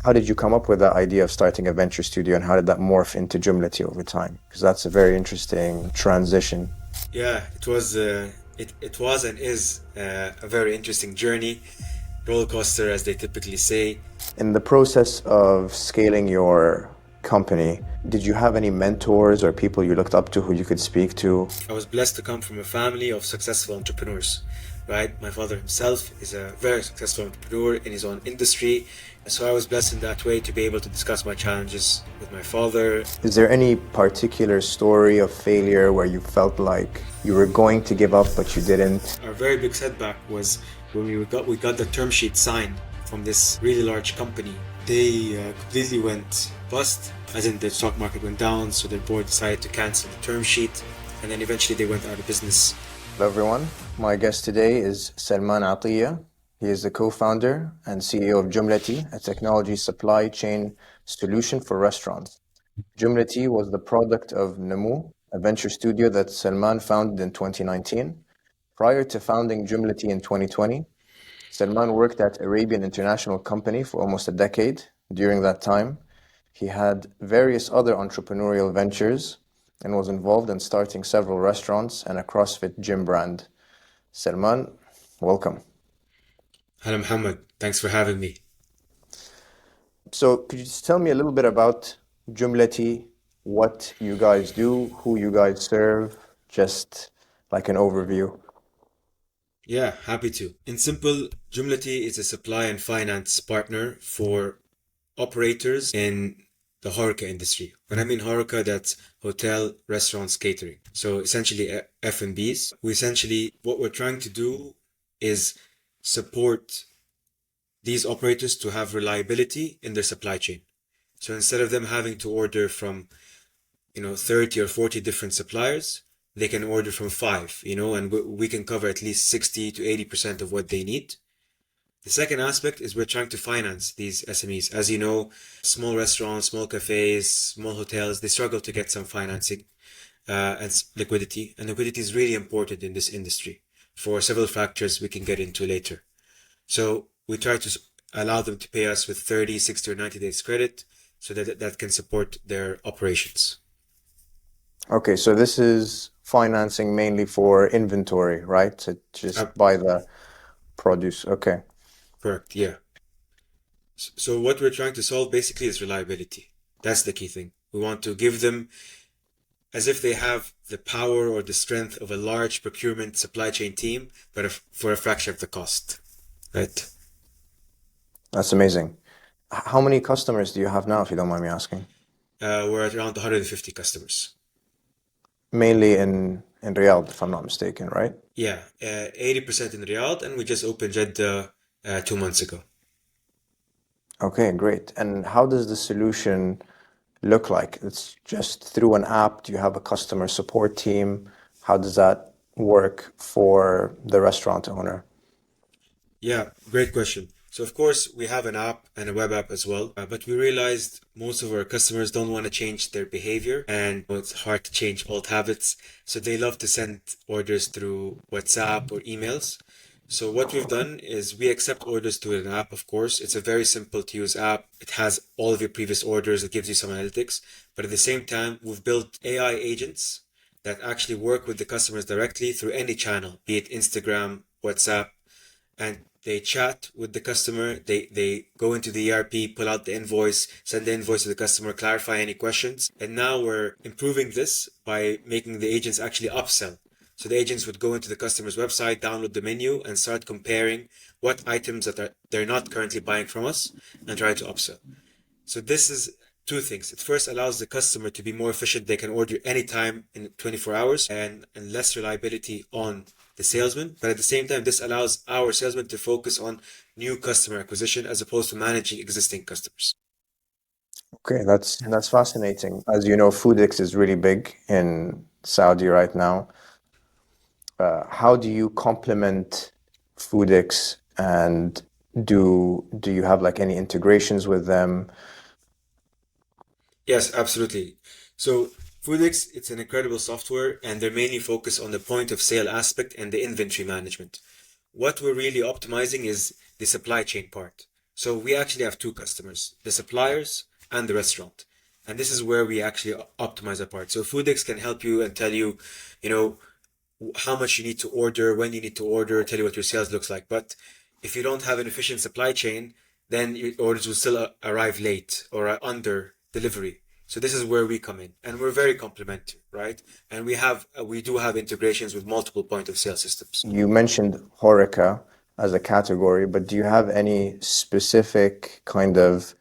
How did you come up with the idea of starting a venture studio, and how did that morph into Jumlaty over time? Because that's a very interesting transition. Yeah, it was and is a very interesting journey, roller coaster, as they typically say. In the process of scaling your company, did you have any mentors or people you looked up to who you could speak to? I was blessed to come from a family of successful entrepreneurs, right? My father himself is a very successful entrepreneur in his own industry. So I was blessed in that way to be able to discuss my challenges with my father. Is there any particular story of failure where you felt like you were going to give up, but you didn't? Our very big setback was when we got the term sheet signed from this really large company. They completely went bust, as in the stock market went down, so their board decided to cancel the term sheet, and then eventually they went out of business. Hello everyone, my guest today is Salman Attieh. He is the co-founder and CEO of Jumlaty, a technology supply chain solution for restaurants. Jumlaty was the product of Namu, a venture studio that Salman founded in 2019. Prior to founding Jumlaty in 2020, Salman worked at Arabian International Company for almost a decade. During that time, he had various other entrepreneurial ventures and was involved in starting several restaurants and a CrossFit gym brand. Salman, welcome. Hello, Muhammad. Thanks for having me. So could you just tell me a little bit about Jumlaty, what you guys do, who you guys serve, just like an overview? Yeah, happy to. In simple, Jumlaty is a supply and finance partner for operators in the HORECA industry. When I mean HORECA, that's hotel, restaurants, catering. So essentially F&Bs. What we're trying to do is support these operators to have reliability in their supply chain. So instead of them having to order from, 30 or 40 different suppliers, they can order from five, and we can cover at least 60 to 80% of what they need. The second aspect is we're trying to finance these SMEs. As you know, small restaurants, small cafes, small hotels, they struggle to get some financing and liquidity. And liquidity is really important in this industry for several factors we can get into later. So we try to allow them to pay us with 30, 60, or 90 days credit so that can support their operations. Okay, so this is financing mainly for inventory, right? To Uh, just buy the produce. Okay. Correct, yeah. So what we're trying to solve basically is reliability. That's the key thing. We want to give them as if they have the power or the strength of a large procurement supply chain team, but for a fraction of the cost, right? That's amazing. How many customers do you have now, if you don't mind me asking? We're at around 150 customers. Mainly in Riyadh, if I'm not mistaken, right? Yeah, 80% in Riyadh, and we just opened Jeddah 2 months ago. Okay, great. And how does the solution look like? It's just through an app? Do you have a customer support team? How does that work for the restaurant owner? Yeah, great question. So of course we have an app and a web app as well, but we realized most of our customers don't want to change their behavior and it's hard to change old habits. So they love to send orders through WhatsApp or emails. So what we've done is we accept orders through an app, of course. It's a very simple to use app. It has all of your previous orders. It gives you some analytics. But at the same time, we've built AI agents that actually work with the customers directly through any channel, be it Instagram, WhatsApp, and they chat with the customer. They go into the ERP, pull out the invoice, send the invoice to the customer, clarify any questions. And now we're improving this by making the agents actually upsell. So the agents would go into the customer's website, download the menu, and start comparing what items that they're not currently buying from us and try to upsell. So this is two things. It first allows the customer to be more efficient. They can order anytime in 24 hours and less reliability on the salesman. But at the same time, this allows our salesman to focus on new customer acquisition as opposed to managing existing customers. Okay, that's fascinating. As you know, Foodix is really big in Saudi right now. How do you complement Foodix, and do you have like any integrations with them? Yes, absolutely. So Foodix, it's an incredible software and they're mainly focused on the point of sale aspect and the inventory management. What we're really optimizing is the supply chain part. So we actually have two customers, the suppliers and the restaurant. And this is where we actually optimize our part. So Foodex can help you and tell you, you know, how much you need to order, when you need to order, tell you what your sales looks like. But if you don't have an efficient supply chain, then your orders will still arrive late or under delivery. So this is where we come in, and we're very complementary, right? And we do have integrations with multiple point of sale systems. You mentioned HORECA as a category, but do you have any specific kind of,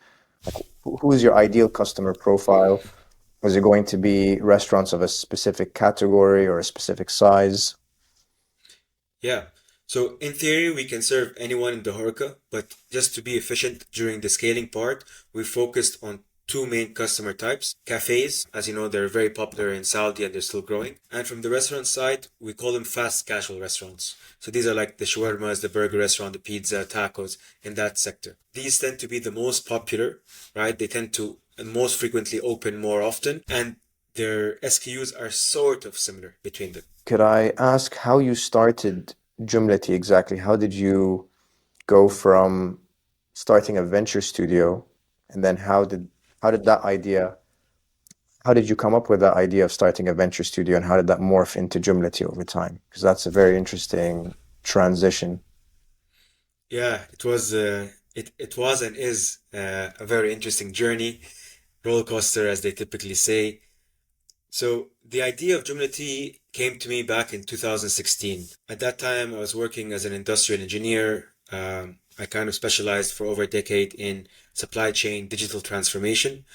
like, who is your ideal customer profile? Was it going to be restaurants of a specific category or a specific size? Yeah. So in theory, we can serve anyone in the HORECA, but just to be efficient during the scaling part, we focused on two main customer types. Cafes, as you know, they're very popular in Saudi and they're still growing. And from the restaurant side, we call them fast casual restaurants. So these are like the shawarmas, the burger restaurant, the pizza, tacos in that sector. These tend to be the most popular, right? They tend to most frequently open more often, and their SKUs are sort of similar between them. Could I ask how you started Jumlaty exactly? How did you go from starting a venture studio, and then how did that idea, how did you come up with that idea of starting a venture studio, and how did that morph into Jumlaty over time? Because that's a very interesting transition. Yeah, it was and is a very interesting journey, roller coaster as they typically say. So the idea of Jumlaty came to me back in 2016. At that time, I was working as an industrial engineer. I kind of specialized for over a decade in supply chain digital transformation.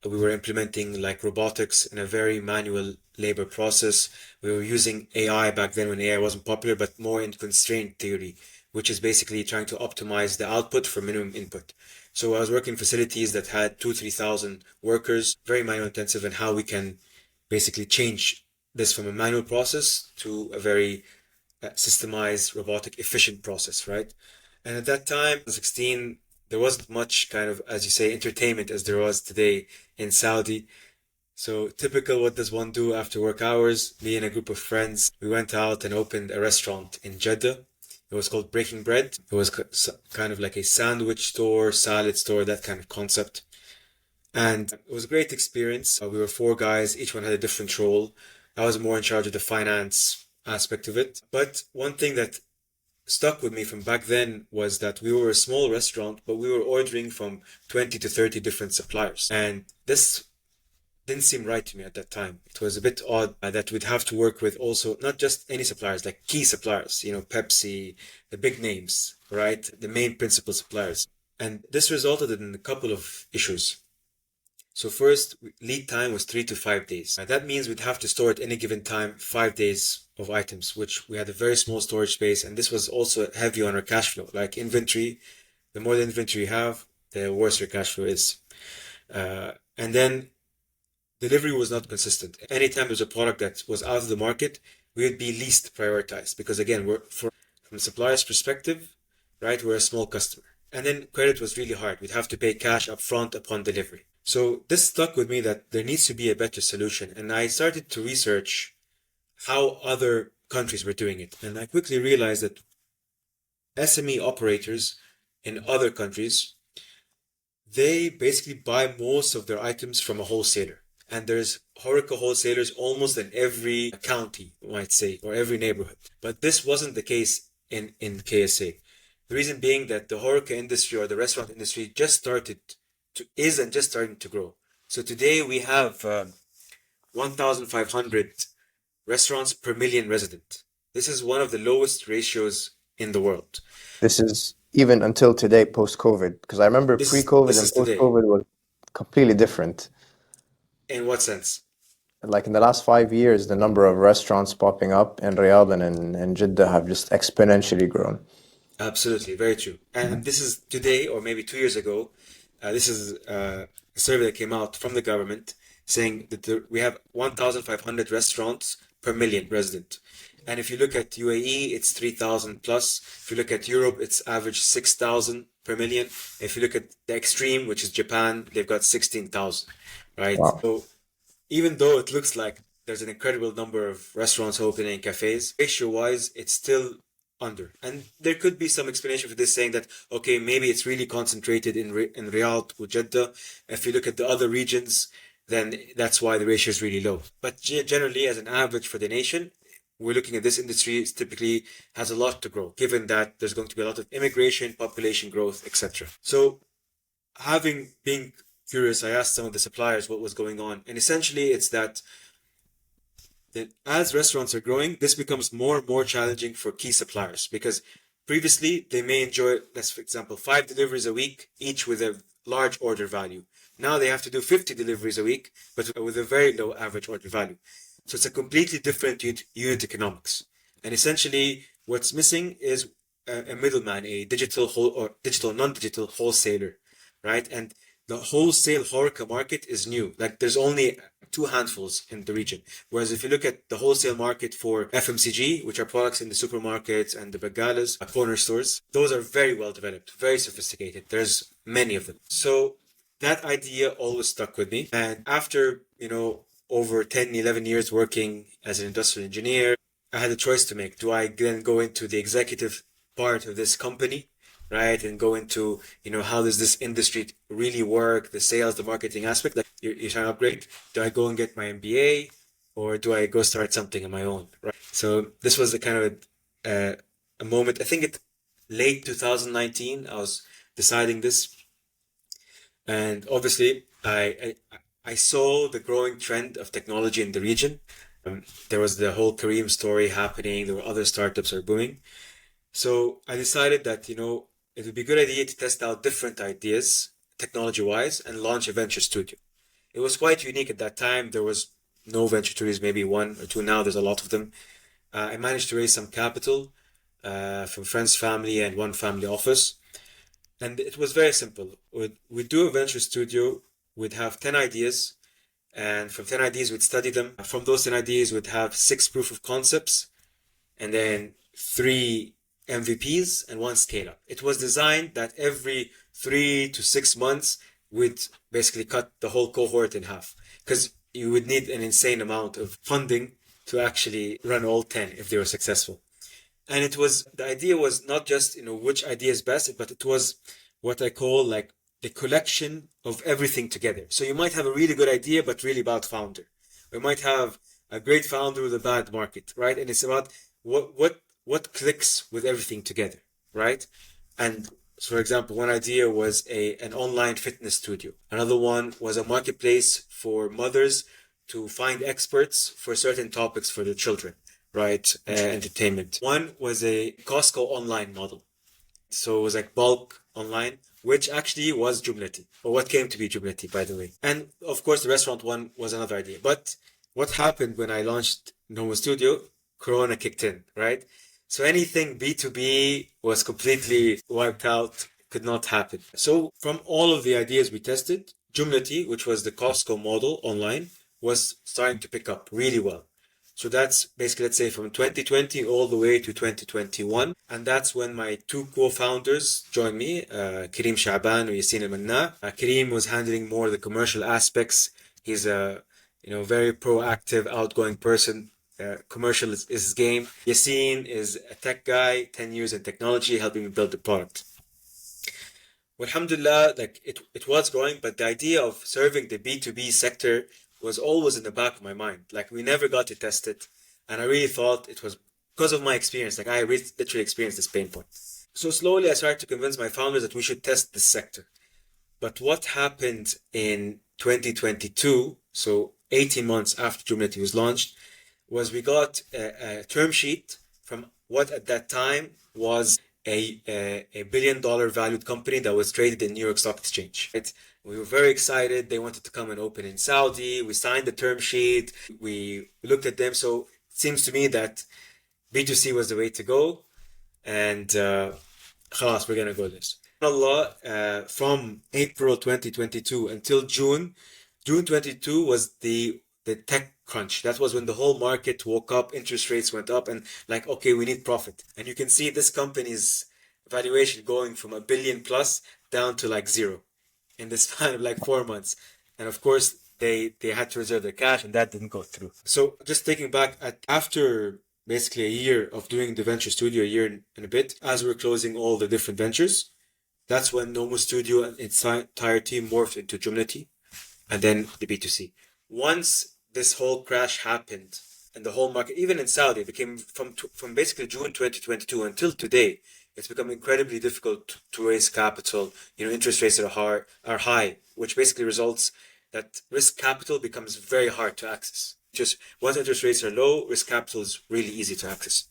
We were implementing like robotics in a very manual labor process. We were using AI back then when AI wasn't popular, but more in constraint theory, which is basically trying to optimize the output for minimum input. So I was working in facilities that had 3,000 workers, very manual intensive, and how we can basically change this from a manual process to a very systemized, robotic, efficient process, right? And at that time, 16, there wasn't much kind of, as you say, entertainment as there was today in Saudi. So typical, what does one do after work hours? Me and a group of friends, we went out and opened a restaurant in Jeddah. It was called Breaking Bread. It was kind of like a sandwich store, salad store, that kind of concept. And it was a great experience. We were four guys, each one had a different role. I was more in charge of the finance aspect of it. But one thing that stuck with me from back then was that we were a small restaurant, but we were ordering from 20 to 30 different suppliers. And this didn't seem right to me at that time. It was a bit odd that we'd have to work with also not just any suppliers, like key suppliers, Pepsi, the big names, right? The main principal suppliers. And this resulted in a couple of issues. So first, lead time was 3 to 5 days. That means we'd have to store at any given time 5 days of items, which we had a very small storage space, and this was also heavy on our cash flow. Like inventory, the more the inventory you have, the worse your cash flow is. And then delivery was not consistent. Anytime there's a product that was out of the market, we would be least prioritized because again, from the supplier's perspective, right, we're a small customer. And then credit was really hard. We'd have to pay cash upfront upon delivery. So this stuck with me that there needs to be a better solution. And I started to research how other countries were doing it. And I quickly realized that SME operators in other countries, they basically buy most of their items from a wholesaler. And there's HORECA wholesalers almost in every county, you might say, or every neighborhood. But this wasn't the case in KSA. The reason being that the HORECA industry or the restaurant industry just starting to grow. So today we have 1,500 restaurants per million resident. This is one of the lowest ratios in the world. This is even until today, post-COVID, because I remember pre-COVID This and is today. post-COVID was completely different. In what sense? Like in the last 5 years, the number of restaurants popping up in Riyadh and Jeddah have just exponentially grown. Absolutely, very true. And this is today, or maybe 2 years ago. This is a survey that came out from the government saying that we have 1,500 restaurants per million resident. And if you look at UAE, it's 3,000 plus. If you look at Europe, it's average 6,000 per million. If you look at the extreme, which is Japan, they've got 16,000, right? Wow. So even though it looks like there's an incredible number of restaurants opening, cafes, ratio-wise, it's still under. And there could be some explanation for this, saying that, okay, maybe it's really concentrated in Riyadh or Jeddah. If you look at the other regions, then that's why the ratio is really low. But generally, as an average for the nation, we're looking at this industry typically has a lot to grow, given that there's going to be a lot of immigration, population growth, etc. So having been curious, I asked some of the suppliers what was going on. And essentially it's that as restaurants are growing, this becomes more and more challenging for key suppliers, because previously they may enjoy, let's for example, 5 deliveries a week, each with a large order value. Now they have to do 50 deliveries a week, but with a very low average order value. So it's a completely different unit economics. And essentially what's missing is a middleman, a digital non-digital wholesaler, right? And the wholesale HORECA market is new. Like there's only 2 handfuls in the region. Whereas if you look at the wholesale market for FMCG, which are products in the supermarkets and the bagalas, corner stores, those are very well developed, very sophisticated. There's many of them. So that idea always stuck with me. And after, over 10, 11 years working as an industrial engineer, I had a choice to make. Do I then go into the executive part of this company, right, and go into how does this industry really work, the sales, the marketing aspect, like you're trying to upgrade? Do I go and get my MBA, or do I go start something on my own, right? So this was the kind of a moment, I think it late 2019 I was deciding this. And obviously I saw the growing trend of technology in the region. There was the whole Kareem story happening, there were other startups are booming. So I decided that, it would be a good idea to test out different ideas, technology-wise, and launch a venture studio. It was quite unique at that time. There was no venture studios, maybe 1 or 2. Now there's a lot of them. I managed to raise some capital from friends, family, and one family office. And it was very simple. We'd do a venture studio, we'd have 10 ideas, and from 10 ideas, we'd study them. From those 10 ideas, we'd have 6 proof of concepts, and then 3 MVPs and 1 scale up. It was designed that every 3 to 6 months, we'd basically cut the whole cohort in half, because you would need an insane amount of funding to actually run all 10 if they were successful. And the idea was not just, which idea is best, but it was what I call like the collection of everything together. So you might have a really good idea, but really bad founder. We might have a great founder with a bad market, right? And it's about what clicks with everything together, right? And so, for example, one idea was an online fitness studio. Another one was a marketplace for mothers to find experts for certain topics for their children, right? Entertainment. One was a Costco online model. So it was like bulk online, which actually was Jumlaty, or what came to be Jumlaty, by the way. And of course, the restaurant one was another idea. But what happened when I launched Noma Studio? Corona kicked in, right? So anything B2B was completely wiped out, could not happen. So from all of the ideas we tested, Jumlaty, which was the Costco model online, was starting to pick up really well. So that's basically, let's say, from 2020 all the way to 2021. And that's when my 2 co-founders joined me, Kareem Shaban and Yassine Al-Manna. Kareem was handling more of the commercial aspects. He's a very proactive, outgoing person. Commercial is his game. Yassine is a tech guy, 10 years in technology, helping me build the product. Well, alhamdulillah, like it was growing, but the idea of serving the B2B sector was always in the back of my mind. Like we never got to test it. And I really thought it was because of my experience. Like I literally experienced this pain point. So slowly I started to convince my founders that we should test this sector. But what happened in 2022, so 18 months after Jumlaty was launched, was we got a term sheet from what at that time was a $1 billion valued company that was traded in New York Stock Exchange. We were very excited. They wanted to come and open in Saudi. We signed the term sheet. We looked at them. So it seems to me that B2C was the way to go. And khalas, we're going to go this. Allah, from April 2022 until June 22 was the tech crunch. That was when the whole market woke up, interest rates went up, and like, okay, we need profit. And you can see this company's valuation going from $1 billion plus down to like 0 in the span of like 4 months. And of course, they had to reserve their cash, and that didn't go through. So just taking back after basically a year of doing the venture studio, a year and a bit, as we're closing all the different ventures. That's when Nomo Studio and its entire team morphed into Jumlaty and then the B2C. Once this whole crash happened and the whole market, even in Saudi, became from basically June 2022 until today, it's become incredibly difficult to raise capital. Interest rates are high, which basically results that risk capital becomes very hard to access. Just once interest rates are low, risk capital is really easy to access.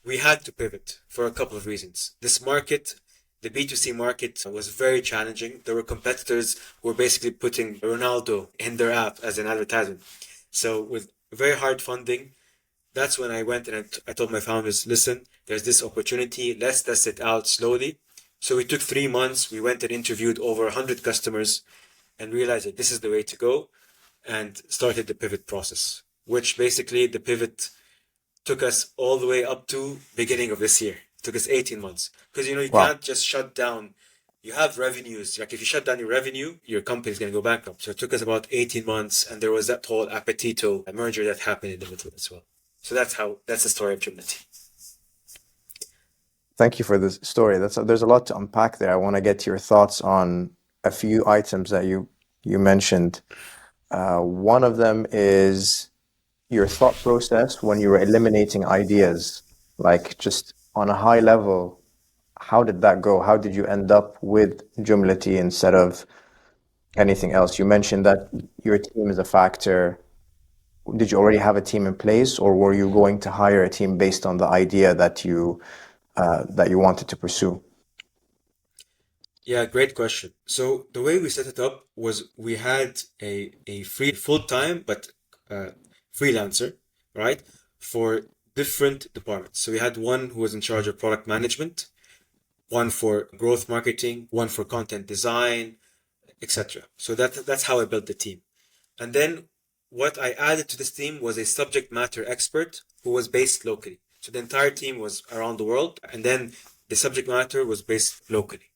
We had to pivot for a couple of reasons. This market, the B2C market, was very challenging. There were competitors who were basically putting Ronaldo in their app as an advertisement. So with very hard funding, that's when I went and I told my founders, listen, there's this opportunity. Let's test it out slowly. So we took 3 months. We went and interviewed over 100 customers and realized that this is the way to go and started the pivot process, which basically the pivot took us all the way up to beginning of this year. It took us 18 months because you Wow. can't just shut down. You have revenues. Like if you shut down your revenue, your company's going to go bankrupt. So it took us about 18 months, and there was that whole Apetito merger that happened in the middle as well. So that's the story of Jumlaty. Thank you for this story. There's a lot to unpack there. I want to get your thoughts on a few items that you mentioned. One of them is your thought process when you were eliminating ideas, like just on a high level. How did that go? How did you end up with Jumlaty instead of anything else? You mentioned that your team is a factor. Did you already have a team in place, or were you going to hire a team based on the idea that you wanted to pursue? Yeah, great question. So the way we set it up was we had a free full-time but freelancer, right, for different departments. So we had one who was in charge of product management, one for growth marketing, one for content design, etc. So that's how I built the team. And then what I added to this team was a subject matter expert who was based locally. So the entire team was around the world, and then the subject matter was based locally.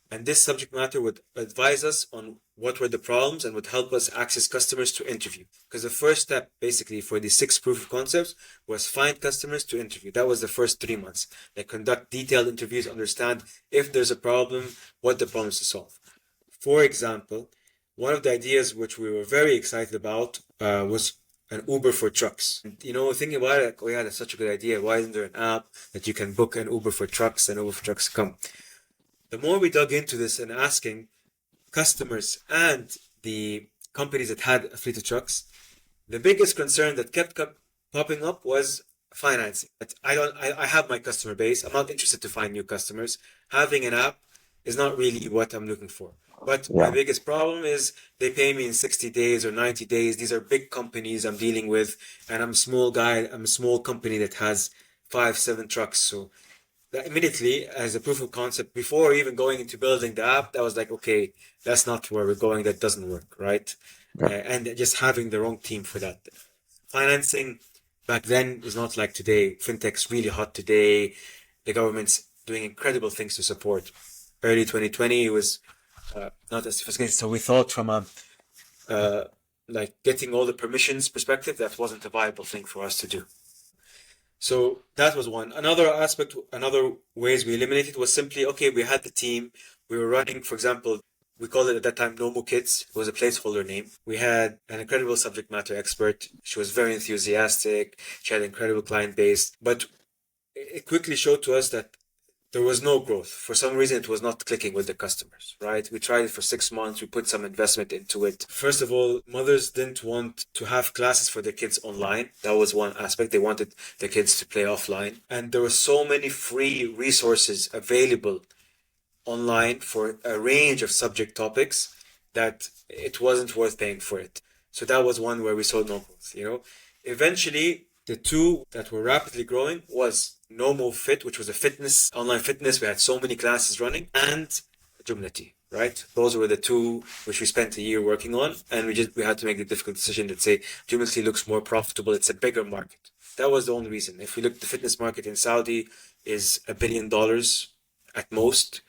And this subject matter would advise us on what were the problems and would help us access customers to interview. Because the first step, basically, for the 6 proof of concepts was find customers to interview. That was the first 3 months. They conduct detailed interviews, understand if there's a problem, what the problem is to solve. For example, one of the ideas which we were very excited about was an Uber for trucks. And, thinking about it, like, oh yeah, that's such a good idea. Why isn't there an app that you can book an Uber for trucks and Uber for trucks come? The more we dug into this and asking customers and the companies that had a fleet of trucks, the biggest concern that kept popping up was financing. I have my customer base. I'm not interested to find new customers. Having an app is not really what I'm looking for. But my Yeah. biggest problem is they pay me in 60 days or 90 days. These are big companies I'm dealing with, and I'm a small guy. I'm a small company that has 5, 7 trucks. So that immediately, as a proof of concept, before even going into building the app, that was like, okay, that's not where we're going. That doesn't work, right? Yeah. And just having the wrong team for that. Financing back then is not like today. Fintech's really hot today. The government's doing incredible things to support. Early 2020, it was not as sophisticated. So we thought from a like getting all the permissions perspective, that wasn't a viable thing for us to do. So that was one. Another aspect, another ways we eliminated was simply, okay, we had the team, we were running, for example, we called it at that time Nomo Kids. It was a placeholder name. We had an incredible subject matter expert. She was very enthusiastic. She had an incredible client base. But it quickly showed to us that there was no growth. For some reason, it was not clicking with the customers, right? We tried it for 6 months. We put some investment into it. First of all, mothers didn't want to have classes for their kids online. That was one aspect. They wanted their kids to play offline. And there were so many free resources available online for a range of subject topics that it wasn't worth paying for it. So that was one where we saw no growth. Eventually, the two that were rapidly growing was Nomo Fit, which was a fitness, online fitness. We had so many classes running, and Jumlaty, right? Those were the two which we spent a year working on, and we had to make the difficult decision to say Jumlaty looks more profitable. It's a bigger market. That was the only reason. If we look at the fitness market in Saudi is $1 billion at most,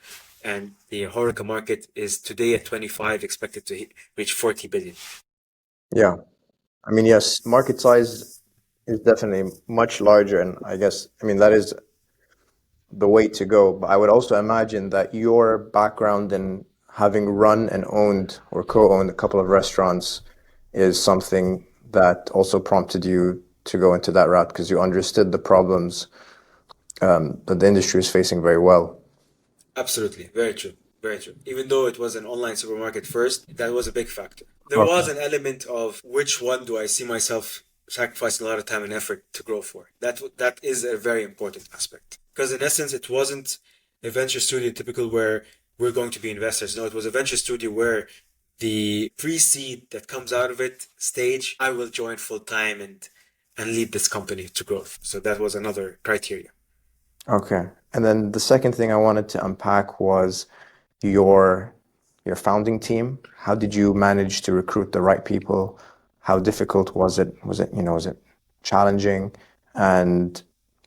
and the HORECA market is today at 25, expected to reach 40 billion. Yeah. I mean, yes, market size is definitely much larger, and I guess, I mean, that is the way to go. But I would also imagine that your background in having run and owned or co-owned a couple of restaurants is something that also prompted you to go into that route because you understood the problems that the industry is facing very well. Absolutely, very true, very true. Even though it was an online supermarket first, that was a big factor. There Okay. was an element of which one do I see myself sacrificing a lot of time and effort to grow for. That is a very important aspect. Because in essence, it wasn't a venture studio typical where we're going to be investors. No, it was a venture studio where the pre-seed that comes out of it stage, I will join full time and lead this company to growth. So that was another criteria. Okay. And then the second thing I wanted to unpack was your your founding team. How did you manage to recruit the right people? How difficult was it? Was it challenging? And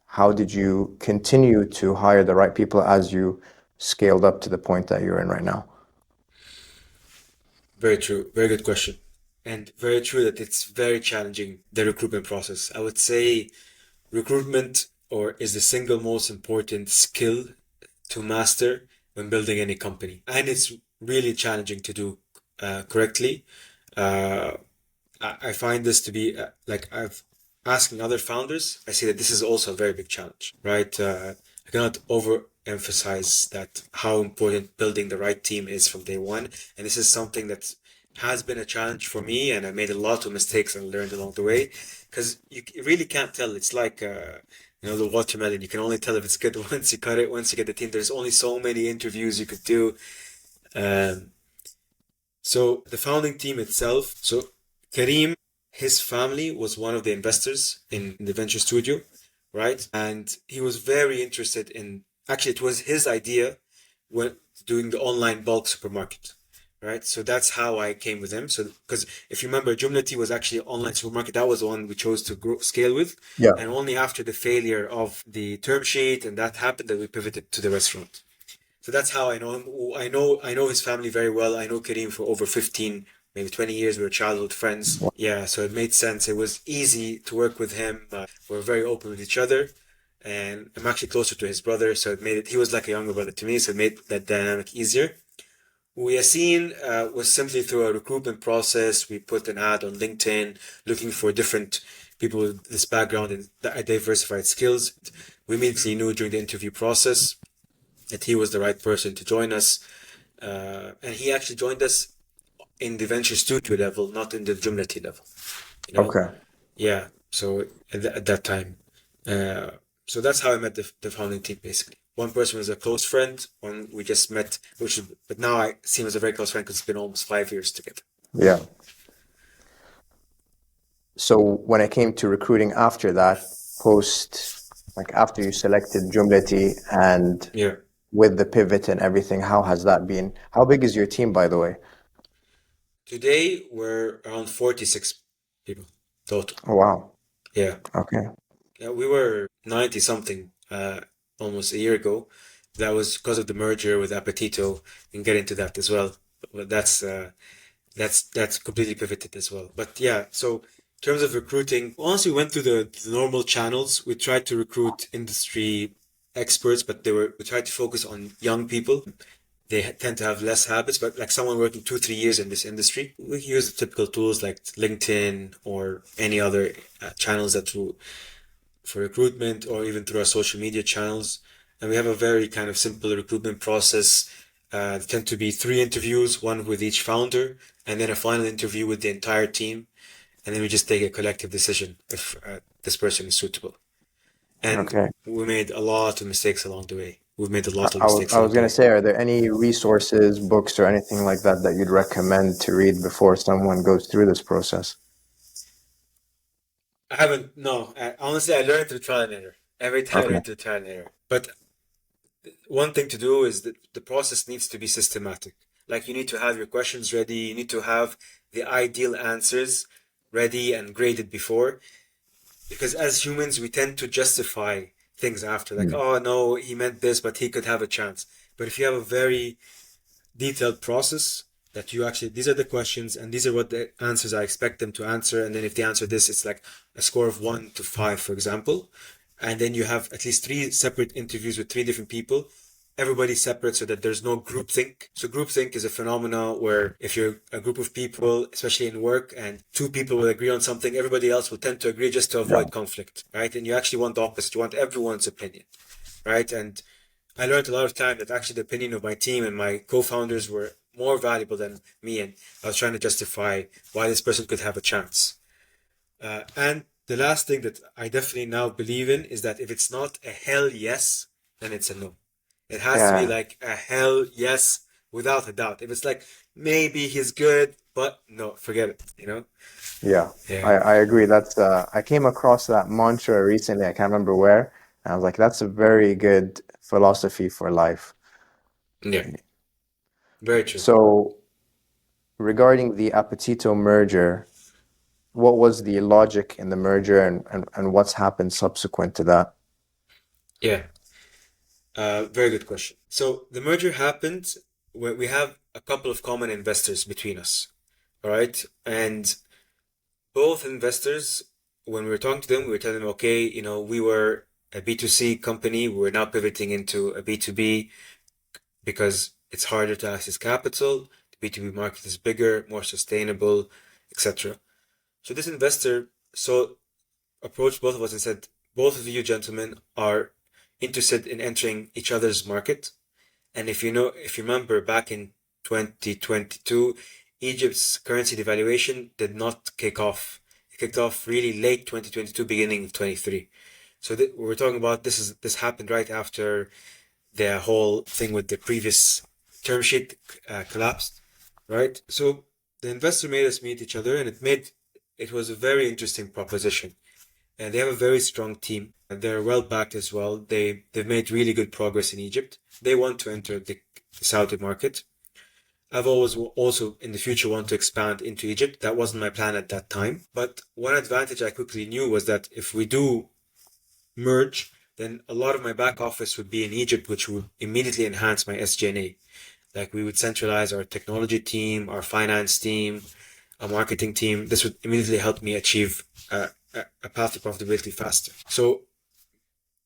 how did you continue to hire the right people as you scaled up to the point that you're in right now? Very true. Very good question. And very true that it's very challenging, the recruitment process. I would say recruitment or is the single most important skill to master when building any company. And it's really challenging to do correctly. Uh, I find this to be like I've asking other founders, I see that this is also a very big challenge, right? I cannot overemphasize that how important building the right team is from day one, and this is something that has been a challenge for me, and I made a lot of mistakes and learned along the way, because you really can't tell. It's like the watermelon. You can only tell if it's good once you cut it, once you get the team. There's only so many interviews you could do. Um, so the founding team itself, so Kareem, his family was one of the investors in the venture studio, right? And he was very interested in, actually, it was his idea when doing the online bulk supermarket, right? So that's how I came with him. So, because if you remember, Jumlaty was actually an online supermarket. That was the one we chose to scale with. Yeah. And only after the failure of the term sheet and that happened that we pivoted to the restaurant. So that's how I know him. I know his family very well. I know Kareem for over 15, maybe 20 years. We were childhood friends. Yeah, so it made sense. It was easy to work with him. We're very open with each other. And I'm actually closer to his brother, so it made it, he was like a younger brother to me, so it made that dynamic easier. Yassine was simply through a recruitment process. We put an ad on LinkedIn looking for different people with this background and diversified skills. We immediately knew during the interview process that he was the right person to join us. And he actually joined us in the venture studio level, not in the Jumlaty level. You know, Okay. yeah. So at that time, uh, so that's how I met the founding team. Basically, one person was a close friend. One we just met, but now I see him as a very close friend because it's been almost 5 years together. Yeah. So when it came to recruiting after that, like after you selected Jumlati and Yeah. with the pivot and everything, how has that been? How big is your team, by the way? Today we're around 46 people total. Oh, wow. Yeah. Okay. Yeah, we were 90 something almost a year ago. That was because of the merger with Apetito, and get into that as well. But that's completely pivoted as well. But yeah, so in terms of recruiting, once we went through the normal channels, we tried to recruit industry experts, but we tried to focus on young people. They tend to have less habits, but like someone working 2, 3 years in this industry, we use the typical tools like LinkedIn or any other channels for recruitment or even through our social media channels. And we have a very kind of simple recruitment process. Tend to be 3 interviews, one with each founder, and then a final interview with the entire team. And then we just take a collective decision if this person is suitable. And Okay. we made a lot of mistakes along the way. We've made a lot of I mistakes was along the gonna way. say, are there any resources, books, or anything like that that you'd recommend to read before someone goes through this process? I haven't, no, honestly, I learned through trial and error. Every time I Okay. learned through trial and error. But one thing to do is that the process needs to be systematic. Like you need to have your questions ready, you need to have the ideal answers ready and graded before. Because as humans, we tend to justify things after, like, Mm. oh no, he meant this, but he could have a chance. But if you have a very detailed process, that you actually, these are the questions and these are what the answers I expect them to answer. And then if they answer this, it's like a score of 1 to 5, for example. And then you have at least 3 separate interviews with 3 different people. Everybody's separate so that there's no groupthink. So groupthink is a phenomenon where if you're a group of people, especially in work, and 2 people will agree on something, everybody else will tend to agree just to avoid conflict, right? And you actually want the opposite. You want everyone's opinion, right? And I learned a lot of time that actually the opinion of my team and my co-founders were more valuable than me, and I was trying to justify why this person could have a chance. And the last thing that I definitely now believe in is that if it's not a hell yes, then it's a no. It has to be like a hell yes without a doubt. If it's like maybe he's good, but no, forget it, you know? Yeah, Yeah. I agree. That's I came across that mantra recently. I can't remember where. And I was like, that's a very good philosophy for life. Yeah. Very true. So regarding the Apetito merger, what was the logic in the merger and what's happened subsequent to that? Yeah. Very good question. So the merger happened where we have a couple of common investors between us. All right. And both investors, when we were talking to them, we were telling them, okay, you know, we were a B2C company. We're now pivoting into a B2B because it's harder to access capital. The B2B market is bigger, more sustainable, etc. So this investor approached both of us and said, both of you gentlemen are interested in entering each other's market. And if you remember back in 2022, Egypt's currency devaluation did not kick off. It kicked off really late 2022, beginning of 23. So we're talking about this happened right after the whole thing with the previous term sheet collapsed, right? So the investor made us meet each other, and it was a very interesting proposition. And they have a very strong team. They're well backed as well. They've made really good progress in Egypt. They want to enter the Saudi market. I've always also in the future want to expand into Egypt. That wasn't my plan at that time. But one advantage I quickly knew was that if we do merge, then a lot of my back office would be in Egypt, which would immediately enhance my SG&A. Like we would centralize our technology team, our finance team, our marketing team. This would immediately help me achieve a path to profitability faster. So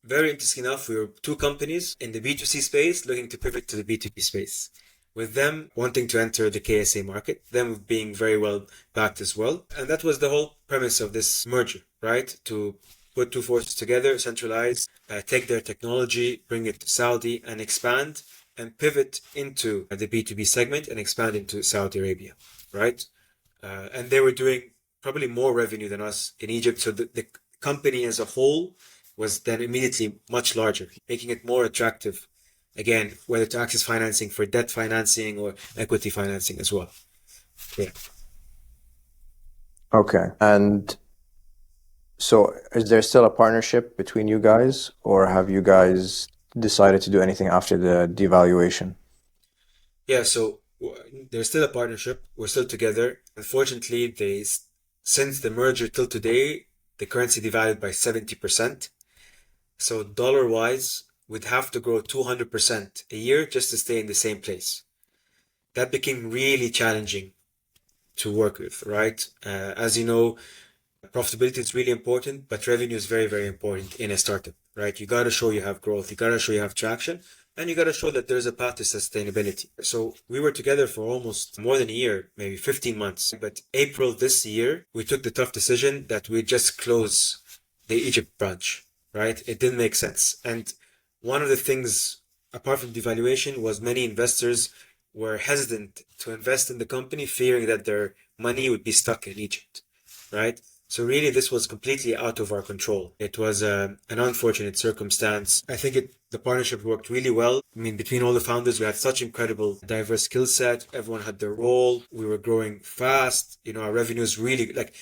very interesting enough, we were 2 companies in the B2C space looking to pivot to the B2B space. With them wanting to enter the KSA market, them being very well backed as well. And that was the whole premise of this merger, right? To put 2 forces together, centralize, take their technology, bring it to Saudi and expand and pivot into the B2B segment and expand into Saudi Arabia, right? And they were doing probably more revenue than us in Egypt. So the company as a whole was then immediately much larger, making it more attractive. Again, whether to access financing for debt financing or equity financing as well. Yeah. Okay. And so is there still a partnership between you guys, or have you guys decided to do anything after the devaluation? Yeah, so there's still a partnership. We're still together. Unfortunately, since the merger till today, the currency devalued by 70%. So dollar-wise, we'd have to grow 200% a year just to stay in the same place. That became really challenging to work with, right? As you know, profitability is really important, but revenue is very, very important in a startup, right? You got to show you have growth, you got to show you have traction, and you got to show that there's a path to sustainability. So we were together for almost more than a year, maybe 15 months. But April this year, we took the tough decision that we just close the Egypt branch, right? It didn't make sense. And one of the things, apart from devaluation, was many investors were hesitant to invest in the company, fearing that their money would be stuck in Egypt, right? So really, this was completely out of our control. It was an unfortunate circumstance. I think the partnership worked really well. I mean, between all the founders, we had such incredible diverse skill set. Everyone had their role. We were growing fast. You know, our revenues really, like,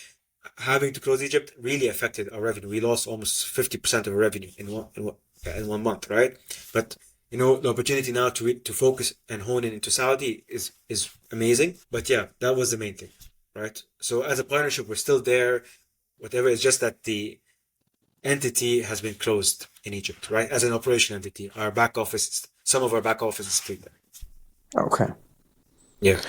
having to close Egypt really affected our revenue. We lost almost 50% of our revenue in one month, right? But you know, the opportunity now to focus and hone in into Saudi is amazing. But yeah, that was the main thing, right? So as a partnership, we're still there. Whatever, it's just that the entity has been closed in Egypt, right? As an operation entity, some of our back office is still there. Okay. Yeah.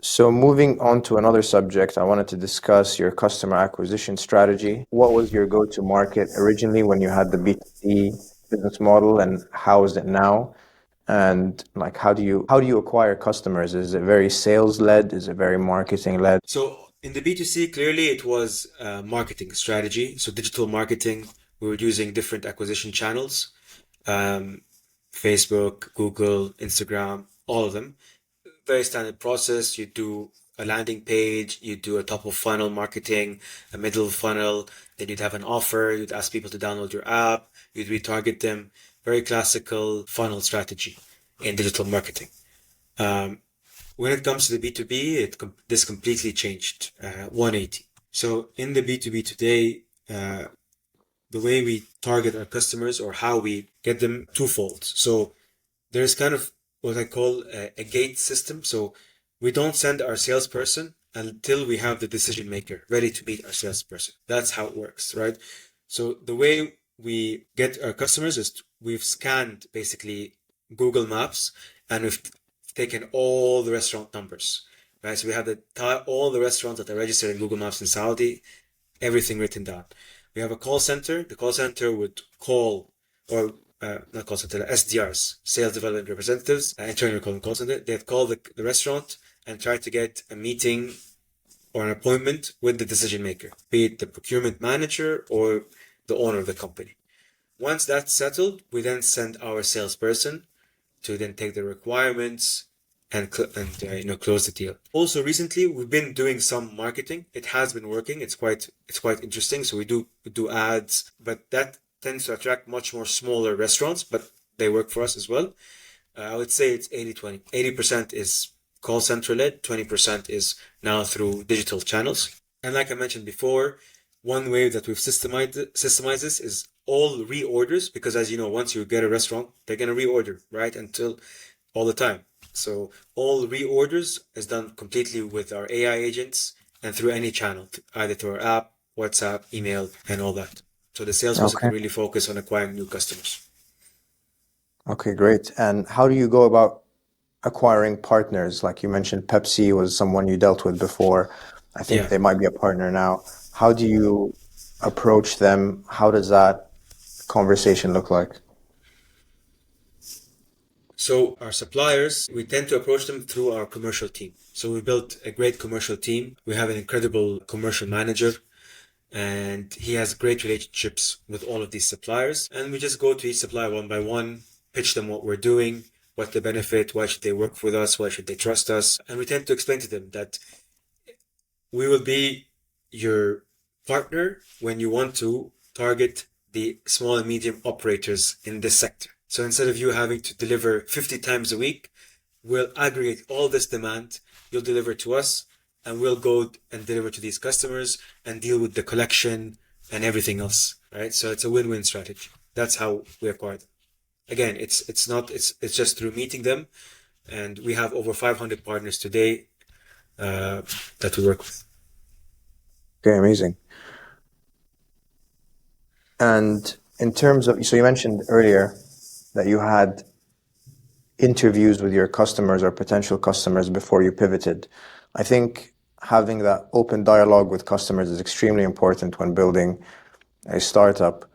So moving on to another subject, I wanted to discuss your customer acquisition strategy. What was your go-to market originally when you had the B2C business model, and how is it now? And like, how do you acquire customers? Is it very sales led? Is it very marketing led? So in the B2C, clearly it was marketing strategy. So digital marketing, we were using different acquisition channels, um, Facebook, Google, Instagram, all of them. Very standard process. You do a landing page, you do a top of funnel marketing, a middle funnel, then you'd have an offer, you'd ask people to download your app, you'd retarget them. Very classical funnel strategy in digital marketing. Um, when it comes to the B2B, this completely changed, 180. So in the B2B today, the way we target our customers or how we get them twofold. So there's kind of what I call a gate system. So we don't send our salesperson until we have the decision maker ready to meet our salesperson. That's how it works, right? So the way we get our customers is we've scanned basically Google Maps and we've taken all the restaurant numbers, right? So we have all the restaurants that are registered in Google Maps in Saudi, everything written down. We have a call center. The call center would call, or not call center, SDRs, sales development representatives, internally called call center. They'd call the restaurant and try to get a meeting or an appointment with the decision maker, be it the procurement manager or the owner of the company. Once that's settled, we then send our salesperson to then take the requirements and close the deal. Also, recently we've been doing some marketing. It has been working. It's quite interesting. So we do ads, but that tends to attract much more smaller restaurants, but they work for us as well. I would say it's 80-20. 80% is call center led, 20% is now through digital channels. And like I mentioned before, one way that we've systemized this is all reorders, because as you know, once you get a restaurant, they're going to reorder, right? Until all the time. So all reorders is done completely with our AI agents and through any channel, either through our app, WhatsApp, email, and all that. So the salesperson Okay. can really focus on acquiring new customers. Okay, great. And how do you go about acquiring partners? Like you mentioned, Pepsi was someone you dealt with before. I think Yeah. they might be a partner now. How do you approach them? How does that conversation look like? So our suppliers, we tend to approach them through our commercial team. So we built a great commercial team. We have an incredible commercial manager and he has great relationships with all of these suppliers. And we just go to each supplier one by one, pitch them what we're doing, what the benefit, why should they work with us, why should they trust us. And we tend to explain to them that we will be your partner when you want to target the small and medium operators in this sector. So instead of you having to deliver 50 times a week, we'll aggregate all this demand, you'll deliver to us, and we'll go and deliver to these customers and deal with the collection and everything else, right? So it's a win-win strategy. That's how we acquire them. Again, it's just through meeting them, and we have over 500 partners today that we work with. Okay, amazing. And in terms of, so you mentioned earlier that you had interviews with your customers or potential customers before you pivoted. I think having that open dialogue with customers is extremely important when building a startup.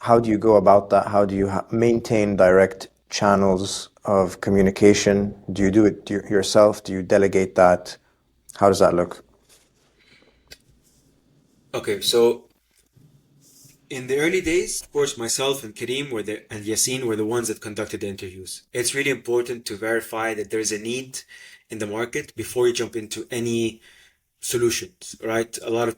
How do you go about that? How do you maintain direct channels of communication? Do you do it yourself? Do you delegate that? How does that look? Okay, so in the early days, of course, myself and Kareem and Yassine were the ones that conducted the interviews. It's really important to verify that there's a need in the market before you jump into any solutions, right? A lot of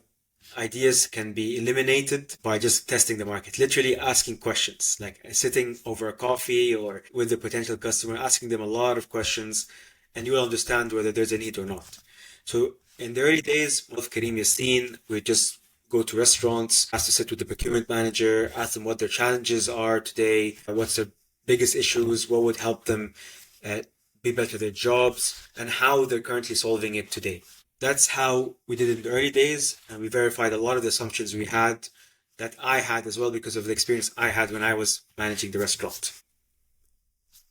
ideas can be eliminated by just testing the market, literally asking questions, like sitting over a coffee or with the potential customer, asking them a lot of questions, and you will understand whether there's a need or not. So in the early days of Kareem Yassine, we just go to restaurants, ask to sit with the procurement manager, ask them what their challenges are today, what's their biggest issues, what would help them uh, be better at their jobs, and how they're currently solving it today. That's how we did it in the early days, and we verified a lot of the assumptions we had, that I had as well because of the experience I had when I was managing the restaurant.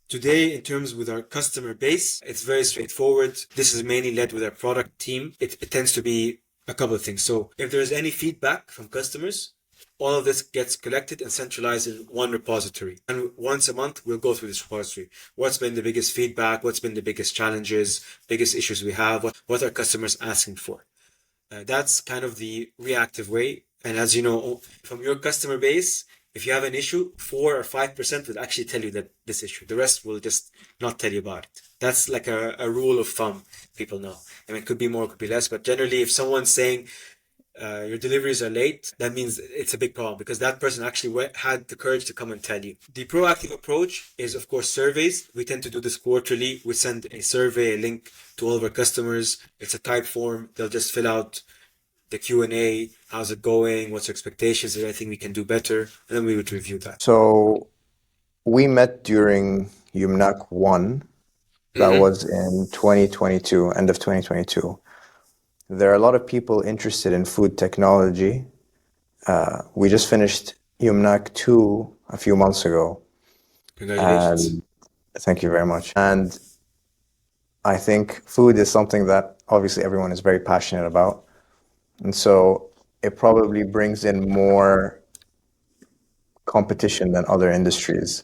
Today, in terms with our customer base, it's very straightforward. This is mainly led with our product team. It tends to be a couple of things. So if there's any feedback from customers, all of this gets collected and centralized in one repository. And once a month, we'll go through this repository. What's been the biggest feedback? What's been the biggest challenges, biggest issues we have? What are customers asking for? That's kind of the reactive way. And as you know, from your customer base, if you have an issue, 4 or 5% will actually tell you that this issue. The rest will just not tell you about it. That's like a rule of thumb people know. I mean, it could be more, it could be less, but generally, if someone's saying your deliveries are late, that means it's a big problem because that person actually had the courage to come and tell you. The proactive approach is, of course, surveys. We tend to do this quarterly. We send a survey, a link to all of our customers. It's a type form. They'll just fill out the Q&A, how's it going, what's your expectations, is there anything we can do better, and then we would review that. So we met during Yumnak 1, that was in 2022, end of 2022. There are a lot of people interested in food technology. We just finished Yumnak 2 a few months ago. Congratulations. And thank you very much. And I think food is something that obviously everyone is very passionate about. And so it probably brings in more competition than other industries.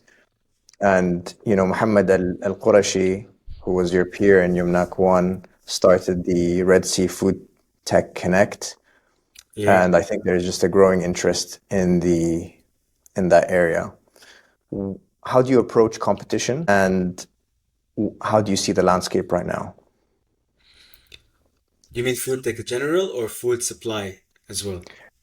And, you know, Mohammed Al-Qurashi, who was your peer in Yumnak 1, started the Red Sea Food Tech Connect. Yeah. And I think there's just a growing interest in that area. How do you approach competition, and how do you see the landscape right now? You mean food tech in general or food supply as well?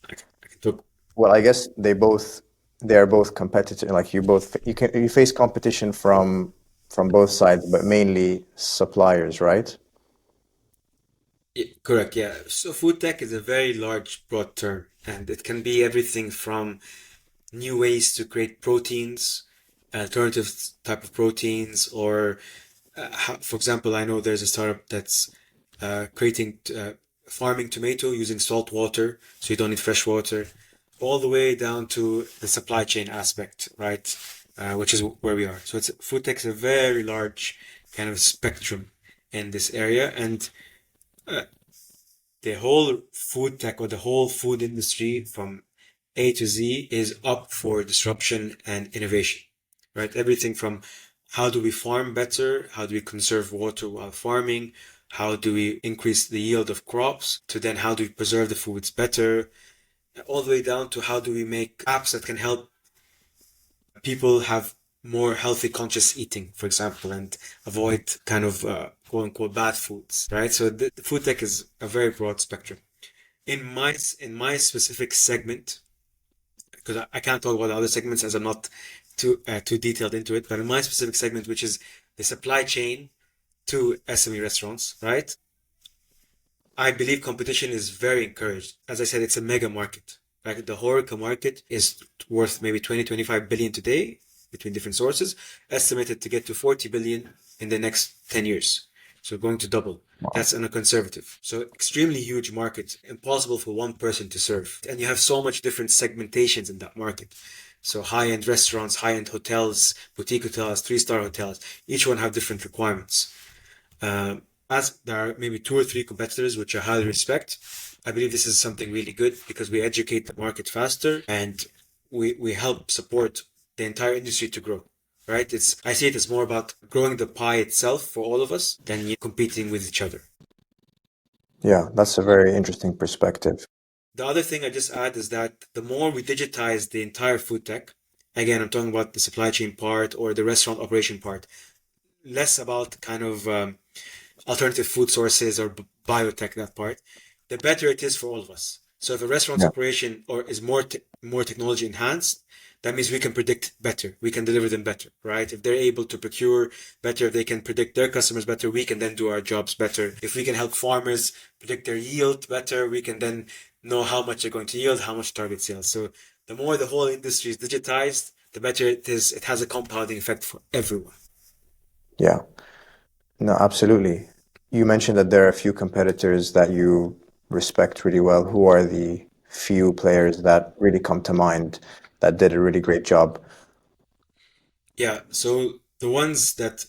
I can talk. Well, I guess they are both competitive. Like you face competition from both sides, but mainly suppliers, right? Yeah, correct, yeah. So food tech is a very large, broad term, and it can be everything from new ways to create proteins, alternative type of proteins, or for example, I know there's a startup that's creating farming tomato using salt water, so you don't need fresh water, all the way down to the supply chain aspect, right? Which is where we are. So food tech is a very large kind of spectrum in this area, and the whole food tech or the whole food industry from A to Z is up for disruption and innovation, right? Everything from how do we farm better? How do we conserve water while farming? How do we increase the yield of crops? To then how do we preserve the foods better? All the way down to how do we make apps that can help people have more healthy, conscious eating, for example, and avoid kind of quote unquote bad foods, right? So the food tech is a very broad spectrum. In my specific segment, because I can't talk about the other segments as I'm not too detailed into it, but in my specific segment, which is the supply chain to SME restaurants, right? I believe competition is very encouraged. As I said, it's a mega market. Right? The HORECA market is worth maybe 20, 25 billion today between different sources, estimated to get to 40 billion in the next 10 years. So going to double. Wow. That's on a conservative. So extremely huge market, impossible for one person to serve. And you have so much different segmentations in that market. So high-end restaurants, high-end hotels, boutique hotels, 3-star hotels, each one have different requirements. As there are maybe 2 or 3 competitors, which I highly respect, I believe this is something really good because we educate the market faster and we help support the entire industry to grow, right? I see it as more about growing the pie itself for all of us than competing with each other. Yeah, that's a very interesting perspective. The other thing I just add is that the more we digitize the entire food tech, again, I'm talking about the supply chain part or the restaurant operation part, less about kind of alternative food sources or biotech, that part, the better it is for all of us. So if a restaurant's operation is more technology enhanced, that means we can predict better. We can deliver them better, right? If they're able to procure better, if they can predict their customers better, we can then do our jobs better. If we can help farmers predict their yield better, we can then know how much they're going to yield, how much target sales. So the more the whole industry is digitized, the better it is. It has a compounding effect for everyone. Yeah, no, absolutely. You mentioned that there are a few competitors that you respect really well. Who are the few players that really come to mind that did a really great job? Yeah, so The ones that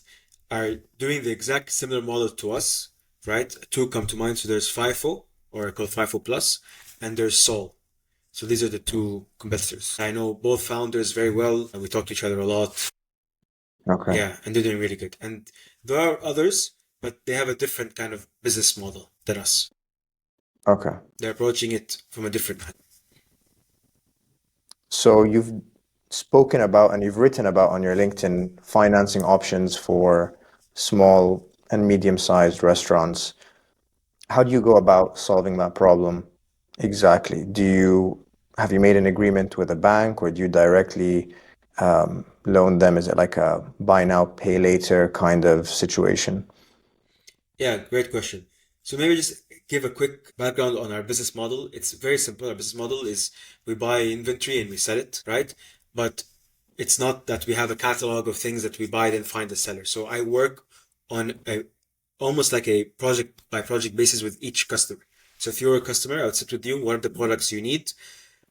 are doing the exact similar model to us, right? Two come to mind. So there's FIFO, or called FIFO Plus, and there's Sol. So these are the two competitors. I know both founders very well, and we talk to each other a lot. Okay. Yeah, and they're doing really good. And there are others, but they have a different kind of business model than us. Okay. They're approaching it from a different. So you've spoken about and you've written about on your LinkedIn financing options for small and medium-sized restaurants. How do you go about solving that problem exactly? Have you made an agreement with a bank, or do you directly loan them? Is it like a buy now, pay later kind of situation? Yeah, great question. So maybe just give a quick background on our business model. It's very simple. Our business model is we buy inventory and we sell it, right? But it's not that we have a catalog of things that we buy then find the seller. So I work on a almost like a project by project basis with each customer. So if you're a customer, I would sit with you, what are the products you need?